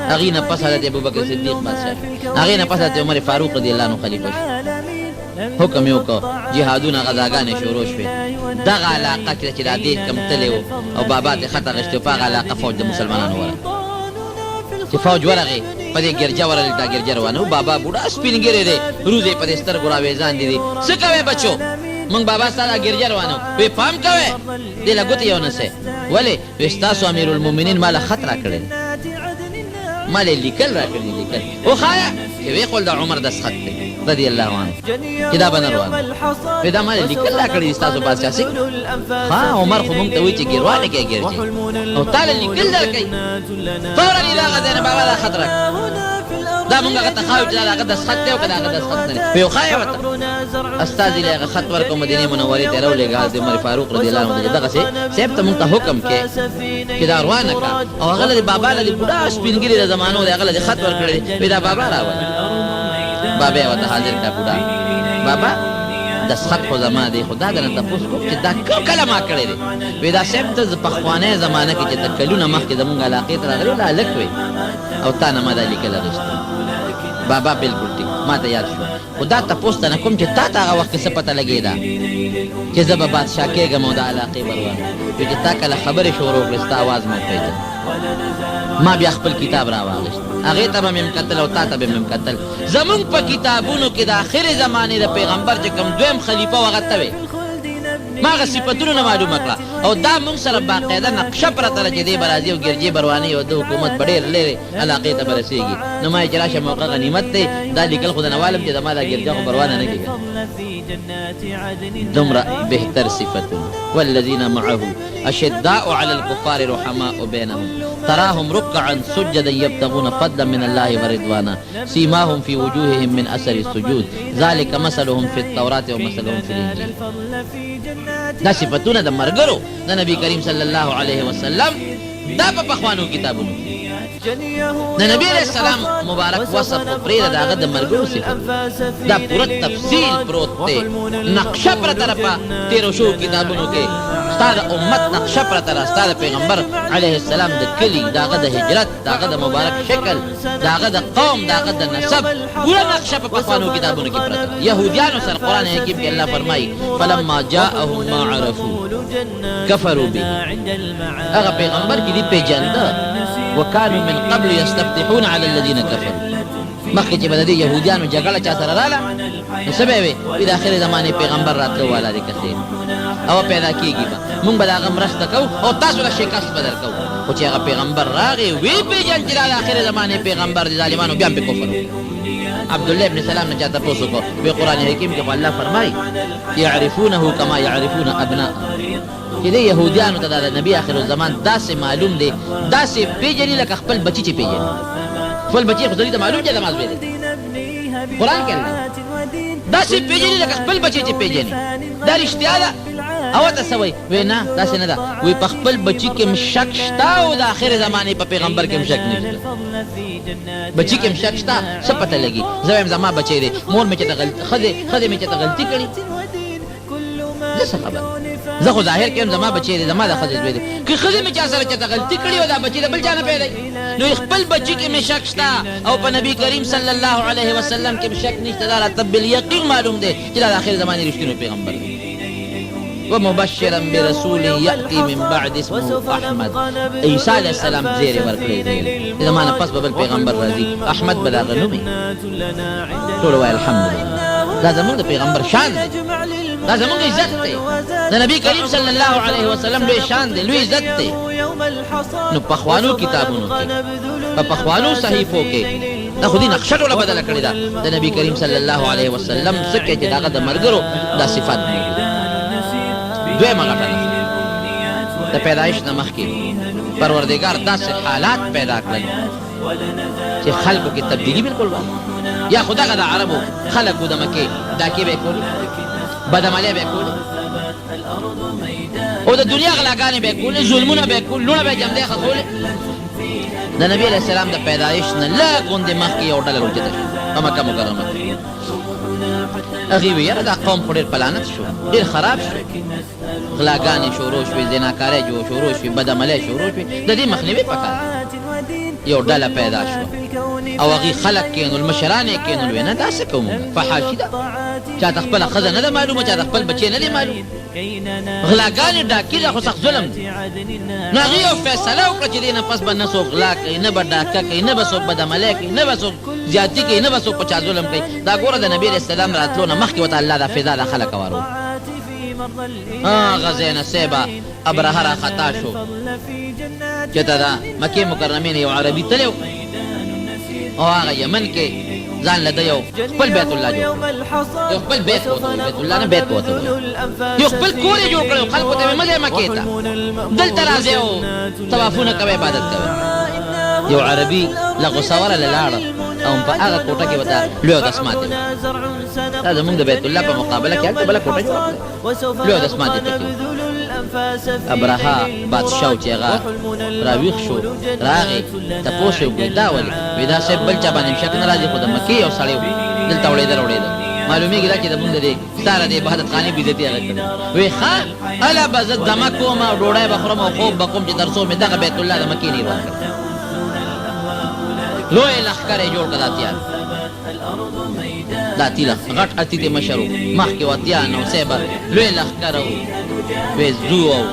هغې نه پس حضرت ابوبکر صدیق بادشاه هغې نه پس حضرت عمر فاروق رضی الله عنه خلیفه شو حکم یو کو جهادونه غزاګانې شروع شوې دغه علاقه کې چې دا دې کم تللی و او بابا ته خطر غشتې په هغه علاقه فوج د مسلمانانو ورغی چې فوج ورغی په دې ګرجه ورغلی دا ګرجه روانه و بابا بوډا سپین ګیری دی روز یې په دې سترګو راویزان دي څه کوې بچو موږ بابا ستا دا ګرجه روانه وی پام کوې دې له ګوتې یو نسې ولې وی ستاسو امیرالمؤمنین ما له خط راکړی ما له لیکل راکړي لیکل وښایه چې وی قول د عمر دسخط دی رضی الله عنه چې دا به نه روان وی دا ما له لیکل راکړي ستاسو بادشاه څنګه ها عمر خو موږ ته وایي چې ګیروانې کې ګرجې او تا له لیکل درکوي فورا یې دغه ځای نه بابا دا خط راکړي دا مونږ هغه ته ښایو چې دا هغه دسخط دی او که د هغه دسخط نه دی وی وښایه ورته استازي له هغه خط ورکړو مدینې منورې ته یې راولېږه حضرت عمر فاروق رضی الله عنه دغسې صاحب ته مونږ ته حکم کې چې دا روانه کړه او هغه له د بابا له د بوډا سپین ګیري د زمانو دی هغه له د خط ورکړی دی وی دا بابا راوله بابا یې ورته حاضر کړه بوډا بابا دسخط خو زما دی خو دا درنه تپوس کوم چې دا کله ما کړی دی وی دا صاحب ته پخوانۍ زمانه کې چې ته کلونه مخکې زمونږ علاقې ته راغلی دا هلک وی او تا نه ما دا لیکل اخېستی بابا بالکل ټیک ما ته یاد شو خو دا تپوس ته نه کوم چې تا ته هغه وخت کې څه پته لګېده چې زه به بادشاه کېږم او د علاقې به روان وي چې تا کله خبرې شروع کړې ستا اواز مې وپېژند ما بیا خپل کتاب راواغېست هغې ته به مې کتل او تا ته به مې کتل زمونږ په کتابونو کې د آخرې زمانې د پیغمبر چې کوم دویم خلیفه و هغه ته وې ما هغه صفتونه نه معلومه کړه او دا مونږ سره باقاعده نقشه پرته ده چې دی به راځي او ګرجې به روانوي او د حکومت به ډېر لرې علاقې ته به رسېږي نو ما یې چې راشه موقع غنیمت دی دا لیکل خو د نه والم چې زما دا ګرجه خو به روانه نه کېږي دومره بهتر صفتونه والذین معه اشداء علی الکفار رحماء بینهم تراهم ركعا سجدا يبتغون فضلا من الله ورضوانا سيماهم في وجوههم من اثر السجود ذلك مثلهم في التوراة ومثلهم في الانجيل دا صفتونه د مرګرو د نبی کریم صلی الله علیه وسلم دا په پخوانو کتابونو د نبی علیہ السلام مبارک وصف پرېږده د هغه د مرګرو صفت دا پوره تفصیل پروت دی نقشه پرته ده په تېرو شوو کتابونو کې ستا د امت نقشه پرته ده ستا د پیغمبر علیه السلام د کلي د هغه د هجرت د هغه د مبارک شکل د هغه د قوم د هغه د نسب پوره نقشه په پخوانو کتابونو کې پرته ده یهودیانو سره قرآن حکیم کې الله فرمایي فلما جاءهم ما عرفوا کفروا به هغه پیغمبر کې دي پېژنده وكانوا من قبل يستفتحون على الذين كفروا مخکې چې به د دې یهودیانو جګړه چا سره راله نو څه به یې وي د آخرې زمانې پیغمبر راتلو والا دی که خیر او پیدا کېږي به مونږ به د هغه مرسته کوو او تاسو له شکست به در کوو خو چې هغه پیغمبر راغی ویې پېژن چې دا د آخرې زمانې پیغمبر دی ظالمانو بیا هم پې کفر وکړو عبدالله ابن سلام نه چا تپوس وکړو وی قرآن حکیم کې خو الله فرمایي یعرفونه کما یعرفون ابناء چې د یهودیانو ته د نبي آخر الزمان داسې معلوم دی داسې پېژني لکه خپل بچي چې پېژني خپل بچي خو دوی ته معلوم دی نماز ویلی قرآن کې الله داسې پېژني لکه خپل بچي چې پېژني دا رښتیا ده او ته څه وایي وی نه داسې نه ده وی په خپل بچي کې هم شک شته او د آخرې زمانې په پیغمبر کې هم شک نشته بچي کې هم شک شته څه پته لګي زه وایم زما بچی دی مور مې چې ښځې مې چې ته غلطي کړي زه څه خبر زه خو ظاهر کې هم زما بچی دی زما د ښځې زوی دی که ښځې مې چا سره چېرته غلطي کړي او دا بچي د بل چا نه پیدا نو خپل بچي کې مې شک شته او په نبي کریم صلی الله علیه وسلم کې مې شک نشته دا راته بالیقین معلوم دی چې دا د آخر زمانې رښتینی پیغمبر دی ومبشرا برسول يأتي من بعد اسمه احمد. عیسی علیہ السلام زیر ورکړی دی د زمانه پس به بل پیغمبر راځي احمد به د هغه نوم وي. ټول وایي الحمدلله. دا زموږ د پیغمبر شان دی، دا زموږ عزت دی، د نبی کریم صلی الله علیه وسلم لوی شان دی، لوی عزت دی. نو پخوانو کتابونو کې په پخوانو صحیفو کې دا خو دې نقشه ټوله بدله کړې ده. د نبی کریم صلی الله علیه وسلم څه کوي چې د هغه د ملګرو دا صفات موجود. دویمه غټه د پیدایش نه مخکې پروردګار داسې حالات پیدا کړل چې خلکو کې تبدیلي بالکل وه. یا خو دغه د عربو خلکو د مکې ډاکې به یې کولې، بدعملۍ به یې کولې، او د دنیا غلاګانې به یې کولې، ظلمونه به یې کول، لوڼه به یې جمدۍ خښولې. د نبي علیه السلام د پیدایش نه لږ غوندې مخکې یو ډله راوچته شوه په مکه مکرمه کې. هغې وی یاره دا قوم خو ډېر پلانت شو، ډېر خراب شو، غلاګانې شروع شوې، زناکارۍ شروع شوې، بدعملۍ شروع شوې، د دې مخنیوي پکار. یو ډله پیدا شوه او هغې خلک کېنول، مشران یې کېنول، وی نه دا څه کوو موږ، فحاشي ده، چا ته خپله ښځه نه ده معلومه، چا ته خپل بچی نه دی معلوم، غلاګانې ډاکې دا خو سخت ظلم دی. نو هغې یو فیصله وکړه چې دې نه پس به نه څوک غلا کوي، نه به ډاکه کوي، نه به څوک بدعملۍ کوي، نه به څوک زیاتي کوي، نه به څوک په چا ظلم کوي. دا ګوره د نبي علیه السلام راتلو نه مخکې ورته الله دا فضا دا خلک هوارول. هغه ځای نه سیبه ابرهه راخطا شو چې ته د مکې مکرمې نه یو عربي تلی او هغه یمن کې ځان له ده یو خپل بیت الله جوړ کړ، یو خپل بیت ورته وایي، بیت الله نه بیت ورته وایي، یو خپل کور یې جوړ کړی، خلکو ته یې مه ځئ مکې ته، دلته راځئ او طوافونه کوئ، عبادت کوئ. یو عربي له غوسوره له لاړه او په هغه کوټه کې ورته لوی اودس ماتې وه. دا زموږ د بیت الله په مقابله کې هلته بله کوټه جوړه کړه، لوی اودس ماتې پکې وه. ابرهه بادشاه و چې هغه راویښ شو، راغی تپوس یې وکړې دا ولې؟ وایي دا صاحب بل چا باندې شک نه راځي، خو د مکې یو سړی و دلته وړېده راوړېده، معلومېږي دا چې زمونږ د دې ساره د عبادت خانې بېزتي هغه کړې. وایي ښه هله به زه دمه کوم او ډوډۍ به خورم او خوب به کوم چې تر څو مې دغه بیت الله د مکې نیروان کړ. لوی لښکر یې جوړ کړه د اتیا، د اتي غټ اتي ته مشر و، مخکې و اتیا نو صیبه لوی لښکر و، وی ځو او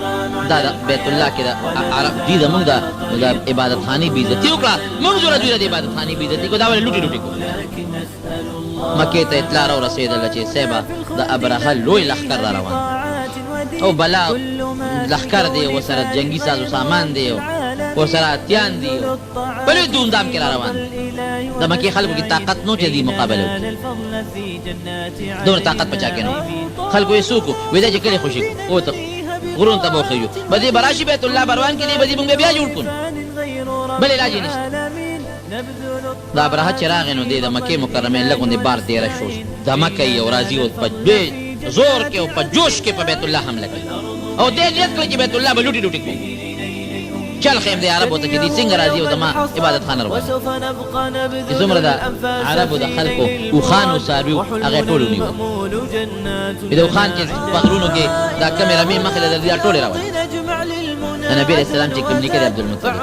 دا د بیت الله کې د عرب دي زمونږ د عبادت خانې بېزتي وکړه، موږ زوره دوی د عبادت خانې بېزتي کړو، دا ولې لوټې لوټې کړو. مکې ته اطلاع راورسېدله چې صیبه د ابرهه لوی لښکر را روان او بلا لښکر دی، ورسره جنګي سازو سامان دی، ورسره اتیان دي، په لوی دومدام کې را روان دي. د مکې خلکو کې طاقت نو چې دې مقابله وکړي، دومره طاقت په چا کې نه و. خلکو یې څوک و وایي دا چې کلي خوشي کړو اوته غرونو ته به وخیږو، به دې به راشي بیت الله بروان کې دی، به دې موږ بیا جوړ کړو، بل علاج یې نشته. د ابرهه چې راغی نو دی د مکې مکرمې لږ غوندې بار تېره شو، دمه کوي او راځي او په زور کې او په جوش کې په بیت الله حمله کوي او دې نیت کړی چې بیت الله به لوټې لوټې کړو. چل خیم د عربو ته چې دې څنګه راځي او زما عبادت خانه روان چې څومره د عربو د خلکو اوښانو څاروي هغه یې ټول ونیول. د اوښان چې په غرونو کې دا کمې رمې مخې له درځي دا ټولې روان. د نبي علیه السلام چې کوم نیکه دی عبدالمطلب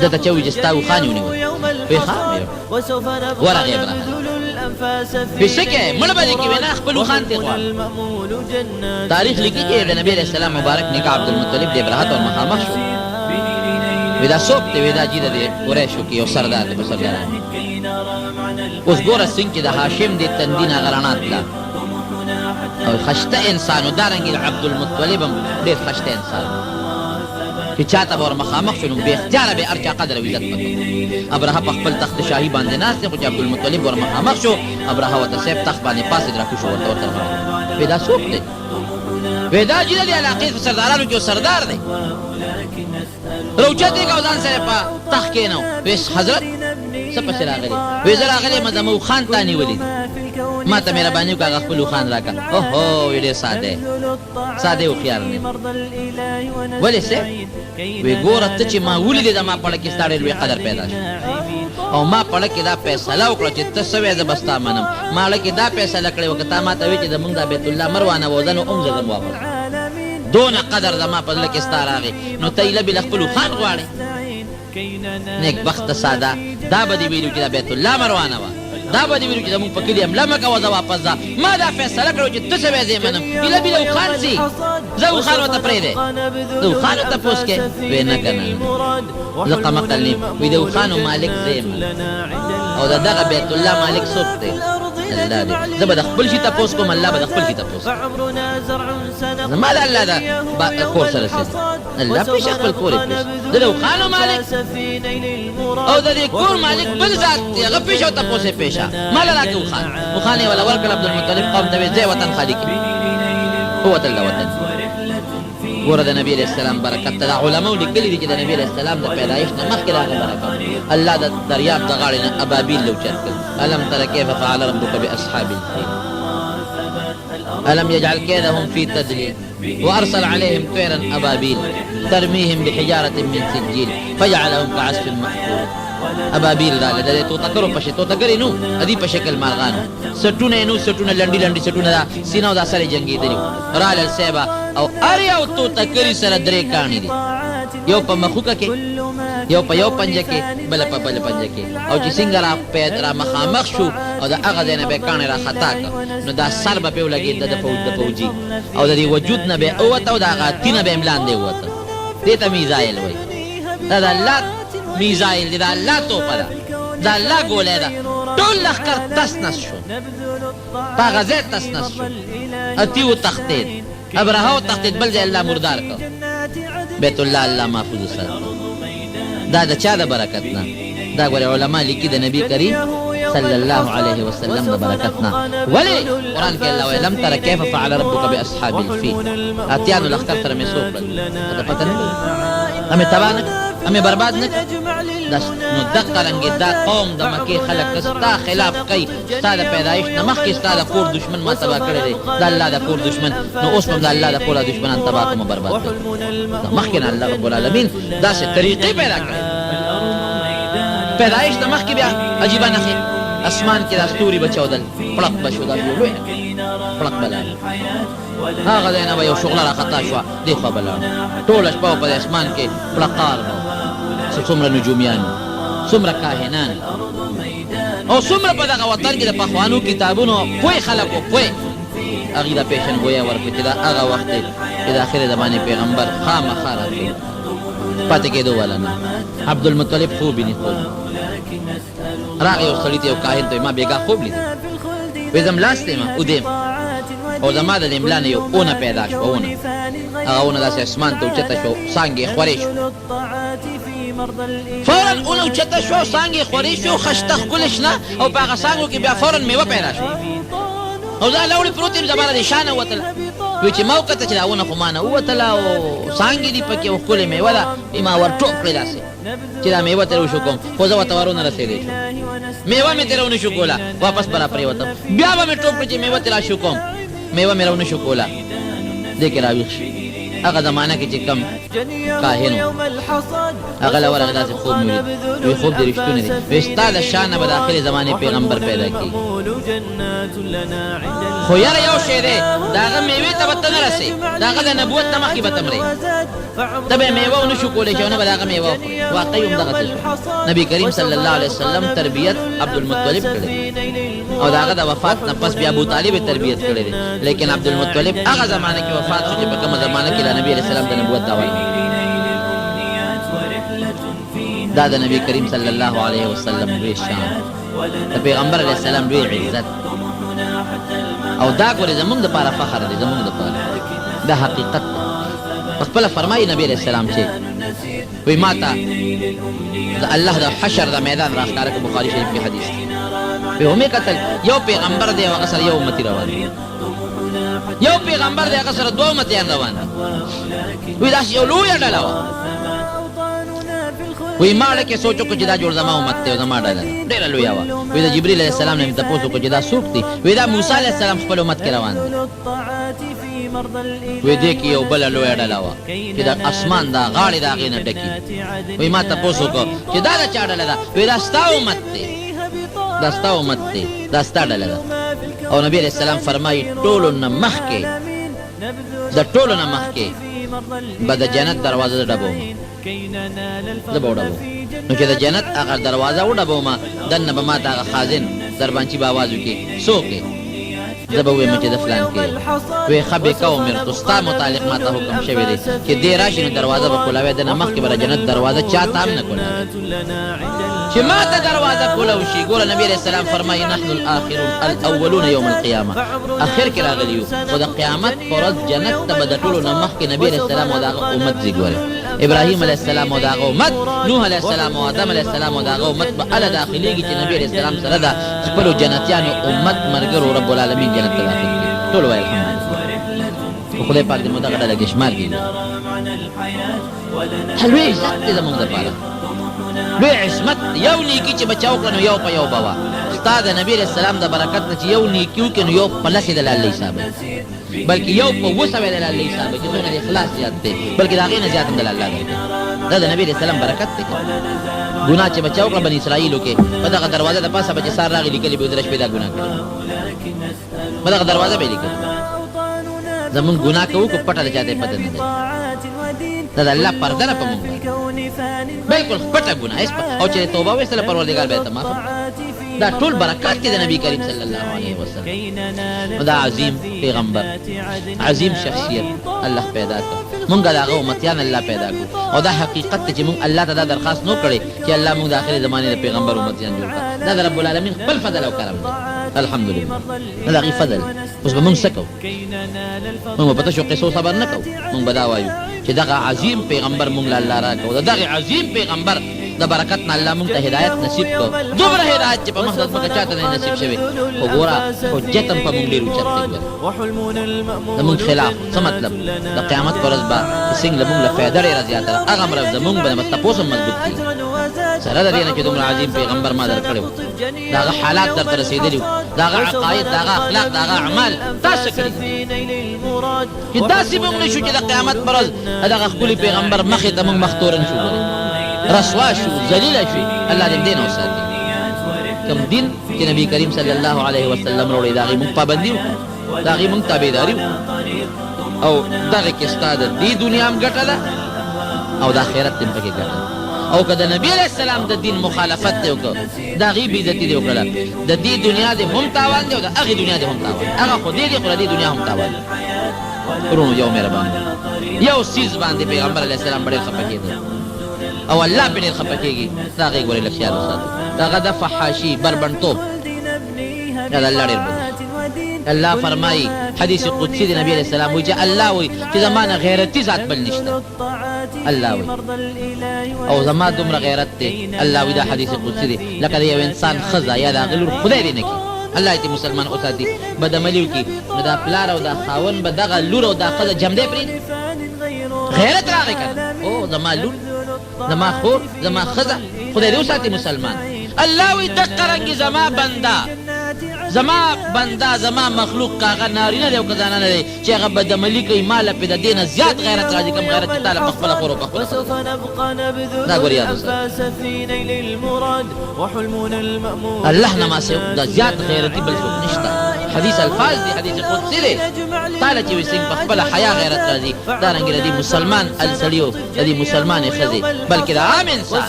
ده ته چې وایي چې ستا اوښان یې ونیول، وایي ښه ورغې ابرهه وایي څه کوې مړه به دې کې وایي نه خپل اوښان ترې غواړه. تاریخ لیکي چې د نبي علیه السلام مبارک نیکه عبدالمطلب د ابرهه ته مخامخ شو، وی دا څوک دی؟ وی دا جیده دی قریشو کې یو سردار دی په سردارانو. اوس ګوره څنګه چې د هاشم د تندي نه غرڼه تله او خشته انسان و، دارنګې عبدالمطلب هم ډېر خشته انسان چې چا ته به ور مخامخ شو نو بې اختیاره به هر چا قدر او عزت وکړو. ابرهه په خپل تخت شاهي باندې ناست دی، خو چې عبدالمطلب ور مخامخ شو ابرهه ورته صاحب تخت باندې پاسېد راکوز شو، ورته ورته وی دا څوک دی؟ وی دا جیده د علاقې په سردارانو کې یو سردار دی. روچت یې که او ځان سره په تخت کېنو، وی حضرت څه پسې راغلی؟ وی زه راغلی یم زما اوښان تا نیولي دي، ما ته مهرباني وکړه هغه خپل اوښان راکړه. اوهو وی ډېر ساده ساده هوښیار دی. ولې صاحب؟ وی ګوره ته چې ما ولیدې زما پړه کې ستا ډېر لوی قدر پیدا شو او ما پړه کې دا فیصله وکړه چې ته څه وایې زه به ستا منم. ما اړه کې دا فیصله کړې وه که تا ما ته وایې چې زمونږ دا بیت الله مه روانوه زه نو هم زه ځم واپس. دونه قدر زما په زړه کې ستا راغی نو ته ایله بېله خپل اوښان غواړې؟ نیک بخته ساده دا به دې ویلو چې دا بیت الله مه روانوه دا به دې ویلو چې زموږ په کلي حمله مه کوه زه واپس ځه ما دا فیصله کړې چې ته څه به زه منم ایله بیله خان سي زه خان ورته پرېږدی زه خان ورته پوس کې وی نه که نه زه قمقل نیم وی د خانو مالک زه یم او د دغه بیت الله مالک څوک دی الله دی زه به د خپل شي تپوس کوم الله به د خپل شي تپوس زما د الله د کور سره څه الله پېښه خپل کور یې پېښ د خانو مالک او د دې کور مالک بل ذات دی هغه پېښه او تپوس یې پېښه ماله راکړه وخان یې ولا ورکړه عبدالمطلب قوم ته ویې ځای وطن خالي کړي قوت الله وطن ګوره د نبي علیه السلام برکت ته دا علماو لیکلي دي چې د نبي علیه السلام د پیدایښت نه مخکې د هغه برکت الله د دریاب د غاړې نه ابابیل لوچت کړل الم تر کیف فعل ربک باصحاب الفیل الم یجعل کیدهم فی تدلیل وارسل علیهم طیرا ابابیل ترمیهم بحجارة من سجیل فجعلهم كعصف مأکول ابابیل راغله د توتکرو په شکل توتکرې نو ادي په شکل مارغانو سټونه نو سټونه لنډي لنډي سټونه دا سینو دا سره جنگیدلی رال سیبا او ار یو توتکرې سره درې کاڼي دي یو په مخوکه کې یو په یو پنجه کې بل په بل پنجه کې او چې څنګه را پیدا مخامخ شو او دا هغه ځای نه به کاڼي را خطا کړ نو دا سر به په لګي د فوجي او د دې وجود نه به اوته او دا هغه تینه به املاندې وته دې ته میزایل وای دا الله میزایل دی دا الله توپه ده دا الله ګولۍ ده ټول لښکر تس نس شو په هغه ځای تس نس شو اتي وتښتېد ابرهه وتښتېد بل ځای الله مردار کړ بیت الله الله محفوظ وساته دا د چا د برکت نه دا ګورې علما لیکي د نبي کریم صلی الله علیه وسلم د برکت نه ولې قرآن کې الله وایي لم تر کیف فعل ربک باصحاب الفیل اتیانو لښکر سره مې څه وکړل ته پته نه لري همې تباه نه همې برباد نه نو دقه رنګې دا قوم د مکې خلک ستا خلاف کوي ستا د پیدایښت نه مخکې ستا د کور دشمن ما تباه کړی دی د الله د کور دشمن نو اوس هم د الله د کور دشمنان تباه کوم برباد کړي مخکې نه الله رب العالمین داسې طریقې پیدا کړي پیدایښت نه مخکې بیا عجیبه نښې اسمان کې دا ستوري به چودل پړق به شو دا لوی پړق به لاړ هغه ځای نه به یو شغله راخطا شوه دې خوا به لاړ ټوله شپه په اسمان کې پړقار څومره نجومیان څومره کاهنان او څومره په دغه وطن کې د پخوانو کتابونو پوه خلک و پوه هغې د پیشنګویه ورکړه چې دا هغه وخت دی چې د آخر زمانې پیغمبر خامخا راغلی پاتې کېدو والا نه عبدالمطلب خوب ویني خوب راغی یو سړي ته یو کاهن ته ما بېګا خوب لیدی وایي زه ملاست یم ودیم او زما د دې ملا نه یو اونه پیدا شوه اونه هغه اونه داسې اسمان ته اوچته شو څانګې یې خورې شو فورا اونه اوچته شو څانګې یې خورې شو خشته ښکلې شنه او په هغه څانګو کې بیا فورا میوه پیدا شو او زه لوړې پروت یم زما د شانه ووتله وایي چې ما وکته چې دا اونه خو ما نه ووتله او څانګې دي پکې او ښکلې میوه ده ما ورټوپ کړې داسې چې دا میوه ترې وشو کوم خو زه ورته ورونه رسېدی شو میوه مې ترې ونه شو کوله واپس به را پرېوتم بیا به مې ټوپ کړې چې میوه ترې را شو کوم میوه مې راونه شو کوله دې کې راویښ شي هغه زمانه کې چې کم کاهن و هغه له ورغې داسې خوب مې ولید وایي خوب دې رښتونه دی وایي ستا د شا نه به د آخرې زمانې پیغمبر پیدا کېږي خو یاره یو شی دی د هغه میوې ته به ته نه رسې د هغه د نبوت نه مخکې به ته مرې ته به یې میوه ونه شو کولی چې او نه به د هغه میوه وخورې واقعي همدغسې شو نبي کریم صلی الله علیه وسلم تربیت عبدالمطلب کړی او د هغه د وفات نه پس بیا ابوطالب یې تربیت کړی دی لیکن عبدالمطلب هغه زمانه کې وفات شو چې په کومه زمانه کې نبی علیہ السلام د نبوت دعوی دا د نبی کریم صلی الله علیه وسلم لوی شان د پیغمبر علیہ السلام لوی عزت او دا ګورې زمونږ دپاره فخر دی زمونږ دپاره دا حقیقت په خپله فرمایي نبی علیہ السلام چې وایي ما ته د الله د حشر د میدان راښکاره کړه بخاري شریف کې حدیث دی وایي همې کتل یو پیغمبر دی او هغه سره یو امتي روان دی یو پیغمبر دی هغه سره دوه امتیان روان دي وایي داسې یو لویه ډله وه وایي ما لکه سوچ وکړو چې دا جوړ زما امت دی او زما ډله ډېره لویه وه وایي د جبریل علیه السلام نه مې تپوس وکړو چې دا څوک دی وایي دا موسی علیه السلام خپل امت کې روان دی وایي دې کې یو بله لویه ډله وه چې د اسمان دا غاړې د هغې نه ډکي وایي ما تپوس وکړو چې دا د چا ډله ده وایي دا ستا امت دی دا ستا امت دی دا ستا ډله ده او نبی علیہ السلام فرمایي ټولو نه مخکې د ټولو نه مخکې به د جنت دروازه ډبوم زه به وډبوم نو چې د جنت هغه دروازه وډبومه دننه به ما ته هغه خازن دربانچی باواز وکي څوک زبه وې چې د فلان کې وې خبي کو مرتو ستا متعلق ما ته حکم شوی دی چې دې راشي نو دروازه به کولاوي د نمخ کې بر جنت دروازه چاته هم نه کولاوي چې ما ته دروازه کولاو شي ګوره نبی عليه السلام فرمایي نحن الاخرون الاولون يوم القيامه اخر کې راغلیو او د قیامت پر ورځ جنت ته به د ټولو نمخ کې نبی عليه السلام او دغه امت زیګوره ابراهيم عليه السلام او دغه امت نوح عليه السلام او آدم عليه السلام او دغه امت به ال داخليږي چې نبی عليه السلام سره د خپل جنتیانو امت مرګرو رب العالمین جنت ته داخل کړي ټول وای الحمدلله خدای پاک دې مو دغه ډله کې شمار کړي حلوی عزت دې زموږ لپاره لوی عصمت یو نیکی چې بچاو کړو یو په یو بوا استاد نبی عليه السلام د برکت نه چې یو نیکیو کې یو په لسه د الله حساب بلکې یو په وسه د الله حساب چې څنګه اخلاص زیات دی بلکې دا غي نه زیات د الله دی دا د نبی عليه السلام برکت دی ګناه چې بچاو کړ بنی اسرائیلو کې په دغه دروازه د پاسه بچ سار راغلی لیکلي به درش پیدا ګناه کړی په دغه دروازه به لیکل زمون ګناه کوو کو پټه چاته پته نه ده دا الله پرده نه پمو بالکل پټه ګناه او چې توبه وسله پروردگار به ته معاف دا ټول برکات دي د نبی کریم صلی الله علیه وسلم دا عظیم پیغمبر عظیم شخصیت الله پیدا کړ مونږ دغه امتیان الله پیدا کړ او دا حقیقت چې مونږ الله ته دا درخواست نو کړی چې الله مونږ د اخر زمانه د پیغمبر امتیان جوړ کړ دا رب العالمین خپل فضل او کرم دی الحمدلله دا غي فضل اوس به مونږ سکو مونږ په تاسو قصو صبر نکو مونږ بداوایو چې دغه عظیم پیغمبر مونږ له الله راکو دغه عظیم پیغمبر د برکت نه الله مونږ ته هدایت نصیب کو دومره هدایت چې په مخدت مکه چاته نه نصیب شوی وګوره حجتم په مونږ ډیرو چته د مونږ خلاف څه مطلب د قیامت پر ورځ به څنګه مونږ له فایده لري زیاته هغه مرز مونږ به تاسو مضبوط کی سره د دې نه چې دومره عظیم پیغمبر ما درکړو داغه حالات درته رسیدلی داغه عقاید داغه اخلاق داغه اعمال تاسو کړی چې داسې مونږ نشو چې د قیامت پر ورځ داغه خپل پیغمبر مخې ته مونږ مختورن شو رسوا شو ذلیل شو الله دې دین اوساتي کوم دین چې نبی کریم صلی الله علیه وسلم وروړي داغه مونږ پابندي داغه مونږ تابعداري او دغه کې ستاد دې دنیا هم ګټه ده او د آخرت هم پکې ګټه او کله نبی علیہ السلام د دین مخالفت دی وکړه دا غي بي عزت دی وکړه د دې دنیا د هم تاوان دی او د هغه دنیا د هم تاوان هغه خو دې دی خو د دنیا هم تاوان ورونو یو مهربان یو سیز باندې پیغمبر علیہ السلام ډېر خپه کېده او الله په ډېر خپه کېږي دا غي ګورې لخيار وساتي دا غدا فحاشي بربنټوب دا الله ډېر الله فرمایي حدیث قدسی دی نبی علیہ السلام وی چې الله وی چې زمانه غیرتی ذات بل نشته الله وی او زما دومره غیرت دی الله وی دا حدیث قدسی دی لکه یو انسان خزا یا دا غلور خدای دی نه کی الله دې مسلمان اوساتي بدعملیو کی نو دا پلار او دا خاون به دغه لور او دا خزا جمع دی پرې غیرت راغی کنه او زما لور زما خور زما خزا خدای دې اوساتي مسلمان الله وی دقرنګ زما بندا زما مخلوق کاغه نارینه دی او کزانه نه دی چې هغه بدعملی کوي مال په د دینه زیات غیرت راځي کوم غیرت تعالی په خپل خور او په خپل دا ګوریا الله نه ما سي دا زیات غیرتی بل څه نشته حدیث الفاظ دی حدیث قدسی دی تعالی چې وسنګ په خپل حیا غیرت راځي دا رنګ دی مسلمان السلیو دی مسلمان خزي بلکې دا عام انسان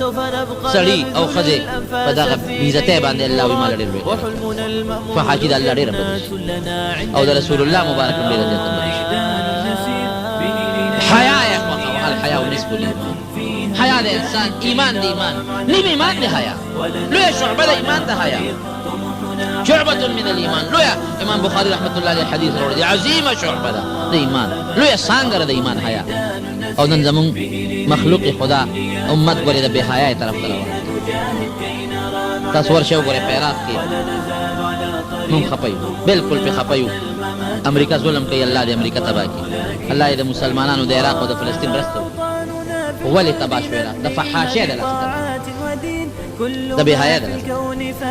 سړی او خزي په دغه عزت باندې الله وی مال ډېر فحاجد الله ډېر او د رسول الله مبارک ډېر حیا یا الحیا نصف الايمان حیا د انسان ایمان دی ایمان نیم ایمان دی حیا لوی شعبه د ایمان د حیا شعبة من الايمان لوی امام بخاری رحمت الله علیه حدیث وروړي عظیمه شعبه ده د ایمان لوی څنګه د ایمان حیا او نن زمون مخلوق خدا امت ګورې د بے حیا طرف ته روان تاسو ورشو ګورې پیرات کې مون خپایو بالکل په خپایو امریکا ظلم کوي الله دې امریکا تباہ کړي الله دې مسلمانانو د عراق او د فلسطین برستو ولې تباہ شولا د فحاشا ده د بے حیا ده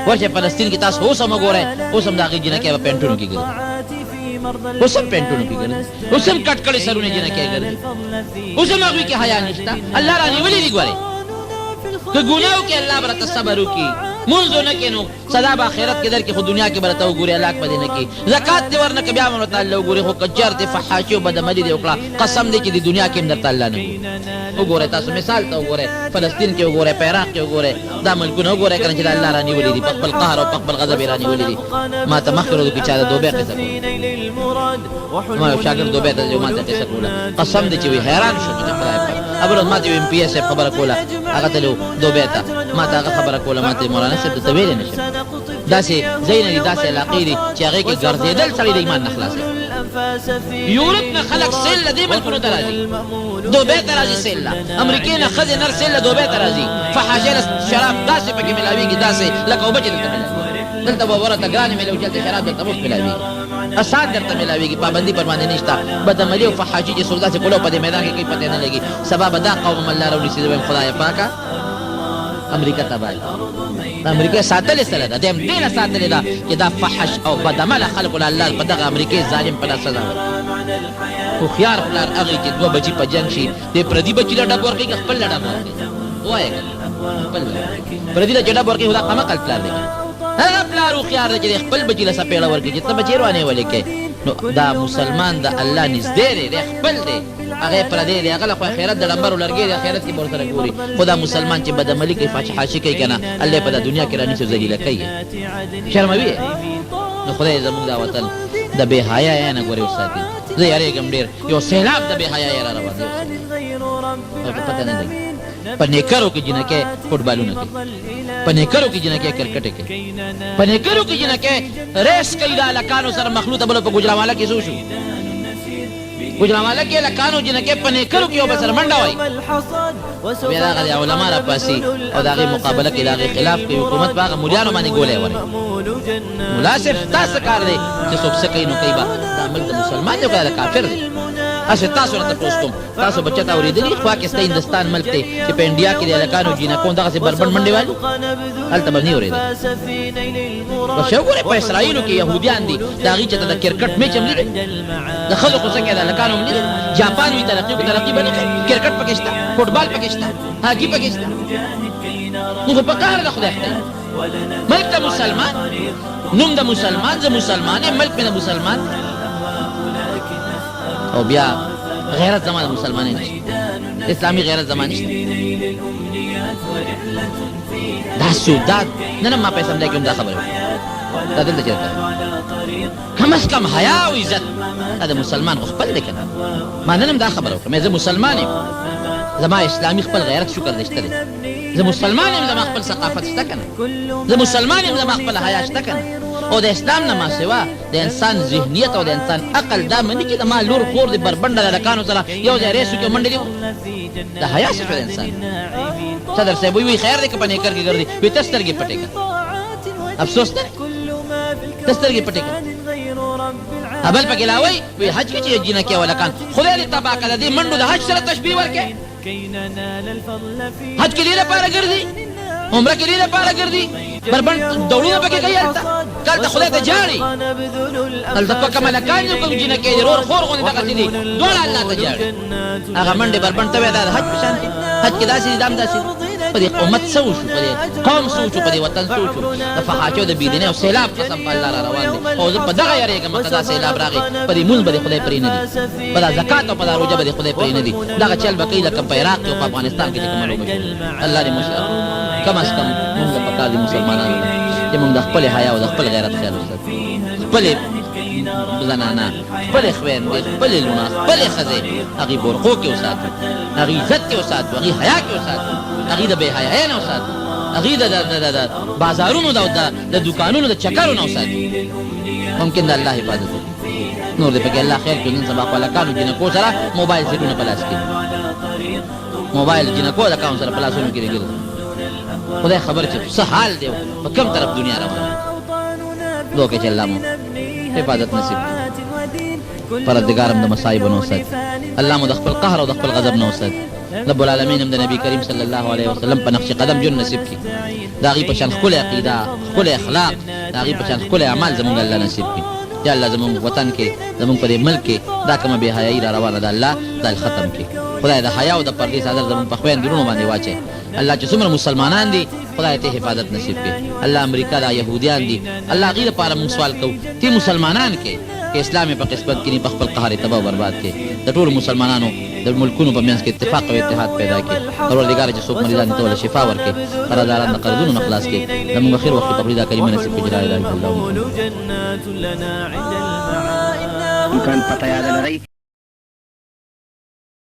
ورشه فلسطین کې تاسو اوس هم ګورئ اوس هم دا غي جنہ کې په پینټونو کې ګرځي اوس هم پینټونو کې ګرځي اوس هم کټ کړي سرونه جنہ کې ګرځي اوس هم هغه کې حیا نشته الله را نیولې دی ګورئ که ګناو کې الله برته صبر وکي منځ نه کینو سزا به آخرت کې درکې، خو دنیا کې به راته وګورې هلاک به دې نه کړي. زکات دې ورنه که بیا به ورته الله وګورې، خو که چېرته فحاشي او بدعملي دې وکړه، قسم دی چې د دنیا کې هم درته الله نه ګوري. وګورئ تاسو مثال ته وګورئ، فلسطین کې وګورئ، په عراق کې وګورئ، دا ملکونه وګورئ که نه چې د الله رانیولي دي، په خپل قهر او په خپل غضب یې رانیولي دي. ما ته مخکې ورځو کې چا د دوبۍ قصه کوله، ما یو شاګرد دوبۍ ته ځي، ما ته قصه کوله، قسم دی چې وي حیران شوم چې خدای پاک. بل ورځ ما ته یو ایم پي اے صاحب خبره کوله، هغه تللی و دوبۍ ته، ما ته هغه خبره کوله، ما ته مولانا صاحب ته ویلی نه شم. داسې ځای نه دي، داسې علاقې دي چې هغې کې ګرځېدل سړی د ایمان نه خلاصوي. یورپ نه خلک سیل له دې ملکونو ته راځي، دوبۍ ته راځي سیل له، امریکې نه ښځې نر سیل له دوبۍ ته راځي، فحاشۍ له شراب داسې پکې ملاوېږي، داسې لکه اوبه چې دلته ملاوي. دلته به ورته ګرانې ملاوي، چې هلته شراب درته مفت ملاوېږي، اسان درته ملاوېږي، پابندي پر باندې نشته. بدعملي او فحاشي چې څوک داسې کولو په دې میدان کې کوي پتې نه لګي، سبا به دا قوم الله راونیسي. زه وایم خدایه پاکه امریکا تباه د امریکا ساتلې سره ده، د هم دې نه ساتلې ده چې دا فحش او بدعمله خلکو له الله په دغه امریکې ظالم په لاس سزا ورکړي. هوښیار پلار هغې چې 2 بجې په جنګ شي، د پردي بچي له ډب ورکوي که خپل له ډب ورکوي؟ ووایه که خپل پردي له چې ډب ورکوي، خو دا قمقل پلار دی. هغه پلار هوښیار دی چې د خپل بچي له څپېړه ورکوي چې ته بچې روانېولې کوې. نو دا مسلمان د الله نږدې دی، دی خپل دی، هغه پردی دی، هغه له خو آخرت د ډمبرو لرګی دی، آخرت کې به ورسره ګوري. خو دا مسلمان چې بدعملي کوي، فحاشي کوي که نه، الله په دا دنیا کې رانیسي او ذلیله کوي، شرموي. نو خدای زموږ دا وطن د بې حیایۍ نه ګورې وساتي. زه یارېږم ډېر، یو سیلاب د بې حیایۍ را روان دی، پته نه لګي. په نیکرو کې جنکۍ فټبالونه کوي، په نیکرو کې جنکۍ کرکټ کوي، په نیکرو کې جنکۍ ریس کوي د هلکانو سره مخلوطه. بله په ګوجرانواله کې څه شو؟ ګوجرانواله کې هلکانو جنکۍ په نیکرو کې یو بل سره منډه وایي. بیا د هغه علما راپاسي او د هغې مقابله کوي، د هغې خلاف کوي. حکومت په هغه ملیانو باندې ګولی وري. ملا صاحب دا څه کار دی چې څوک څه کوي نو کوي به؟ دا ملک د مسلمان دی او که د کافر دی؟ اسې تاسو راته پوښ کوم، تاسو به چېرته اورېدلي پاکستان هندوستان ملک دی چې په انډیا کې د هلکانو جینکو دغسې بربنډ منډې والي؟ هلته به نه اورېدل. بس وګورئ په اسرائیلو کې یهودیان دي، د هغې چې ته د کرکټ میچ هم لیدل، د ښځو خو څه کوي، د هلکانو هم لیدل. جاپان وي ترقي کو ترقي به نه کوي، کرکټ پکې شته، فټبال پکې شته، هاکي پکې شته. نو خو په قهر د خدای خدای ملک د مسلمان، نوم د مسلمان، زه مسلمان یم، ملک مې د مسلمان. او بیا غیرت زما د مسلمانۍ نشته، اسلامي غیرت زما نشته. دا سوداد نه نه ما په اسلام دی کې هم دا خبره وکړه، دا دلته چېرته کم از کم حیا او عزت دا د مسلمان خو خپل دی که نه. ما نن هم دا خبره وکړه، زه مسلمان یم، زما اسلامي خپل غیرت شکر دی شته دی. زه مسلمان یم، زما خپل ثقافت شته که نه. زه مسلمان یم، زما خپل حیا شته که نه. او د اسلام نه ما سوا د انسان ذهنیت او د انسان عقل دا مني چې د ما لور خور د بربنډه د هلکانو سره یو ځای ریس وکړي او منډې دې د حیا څه شو د انسان؟ صدر صاحب وایي خیر دی که په نیکر کې ګرځي، وایي ته سترګې پټې کړه، افسوس نه ته سترګې پټې کړه. بل پکې لا وایي حج کې چې جینکۍ او هلکان خدای دې تباه کړه، د دې منډو د حج سره تشبیه ورکړې. حج کې دې لپاره ګرځي، عمره کې دې لپاره ګرځي، بربنډ دوړونه پکې کوي، هلته خدای ته جاړي، هلته په کوم هلکان دي کوم جینکۍ دي رور خور غوندې دغسې دي، دواړه الله ته جاړي. هغه منډې بربنډ ته وایي دا د حج په شان دي، حج کې داسې دي، دا هم داسې دي. په دې امت څه وشو، په دې قوم څه وشو، په دې وطن څه وشو؟ د فحاشۍ او د بېدینۍ او سیلاب قسم په الله را روان دی. او زه په دغه یارېږم که دا سیلاب راغی، په دې مونځ به دې خدای پرې نه دي، په دا زکات او په دا روژه به دې خدای پرې نه دي. دغه چل به کوي لکه په عراق کې او په افغانستان کې چې کومه لوبه شوې. الله دې موږ کم از کم مونږ ته پکار دي مسلمانانو ته چې مونږ د خپلې حیا او د خپل غیرت خیال وساتو. خپلې زنانه، خپلې خویندې، خپلې لوڼه، خپلې ښځې هغې برقو کې وساتو، هغې عزت کې وساتو، هغې حیا کې وساتو، هغې د بې حیایۍ نه وساتو، هغې د بازارونو د دوکانونو د چکرو نه وساتو. ممکن د الله حفاظت وکړي. نور دې پکې الله خیر کړي. نن سبا خو هلکانو جینکو سره موبایل سیټونه په لاس کې، موبایل جینکو هلکانو سره په لاسونو کې ګرځي. خدای خبر چې څه حال دی په کوم طرف دنیا روانه. دعا کوي چې الله مو حفاظت نصیب کړي، پروردګار هم د مصایبو نه وساتي، الله مو د خپل قهر او د خپل غضب نه وساتي. رب العالمین هم د نبی کریم صلی الله علیه وسلم په نقش قدم جون نصیب کړي، د هغې په شان ښکلې عقیده، ښکلې اخلاق، د هغې په شان ښکلې اعمال زموږ الله نصیب کړي. یا الله زموږ وطن کې، زموږ په دې ملک کې دا کومه بې حیایي را روانه ده، الله دا ختم کړي. خدای د حیا او د پردې څادر زموږ په خویندو وروڼو باندې واچوي، अल्लाह چې څومره مسلمانان دي خدای ته حفاظت نصیب کړي. الله امریکا دا يهوديان دي الله غیر لپاره موږ سوال کوو تی مسلمانان کې چې اسلام په قسمت کې نه په خپل قهر تباہ برباد کړي د ټول مسلمانانو د ملکونو په منځ کې اتفاق او اتحاد پیدا کړي. پروردګار چې څوک مریضان ته ول شفا ورکړي قرضداران د قرضونو نه خلاص کړي زموږ خیر وخت په دا کلمه نصیب کړي لا اله الا الله. مکان پته یاد لرئ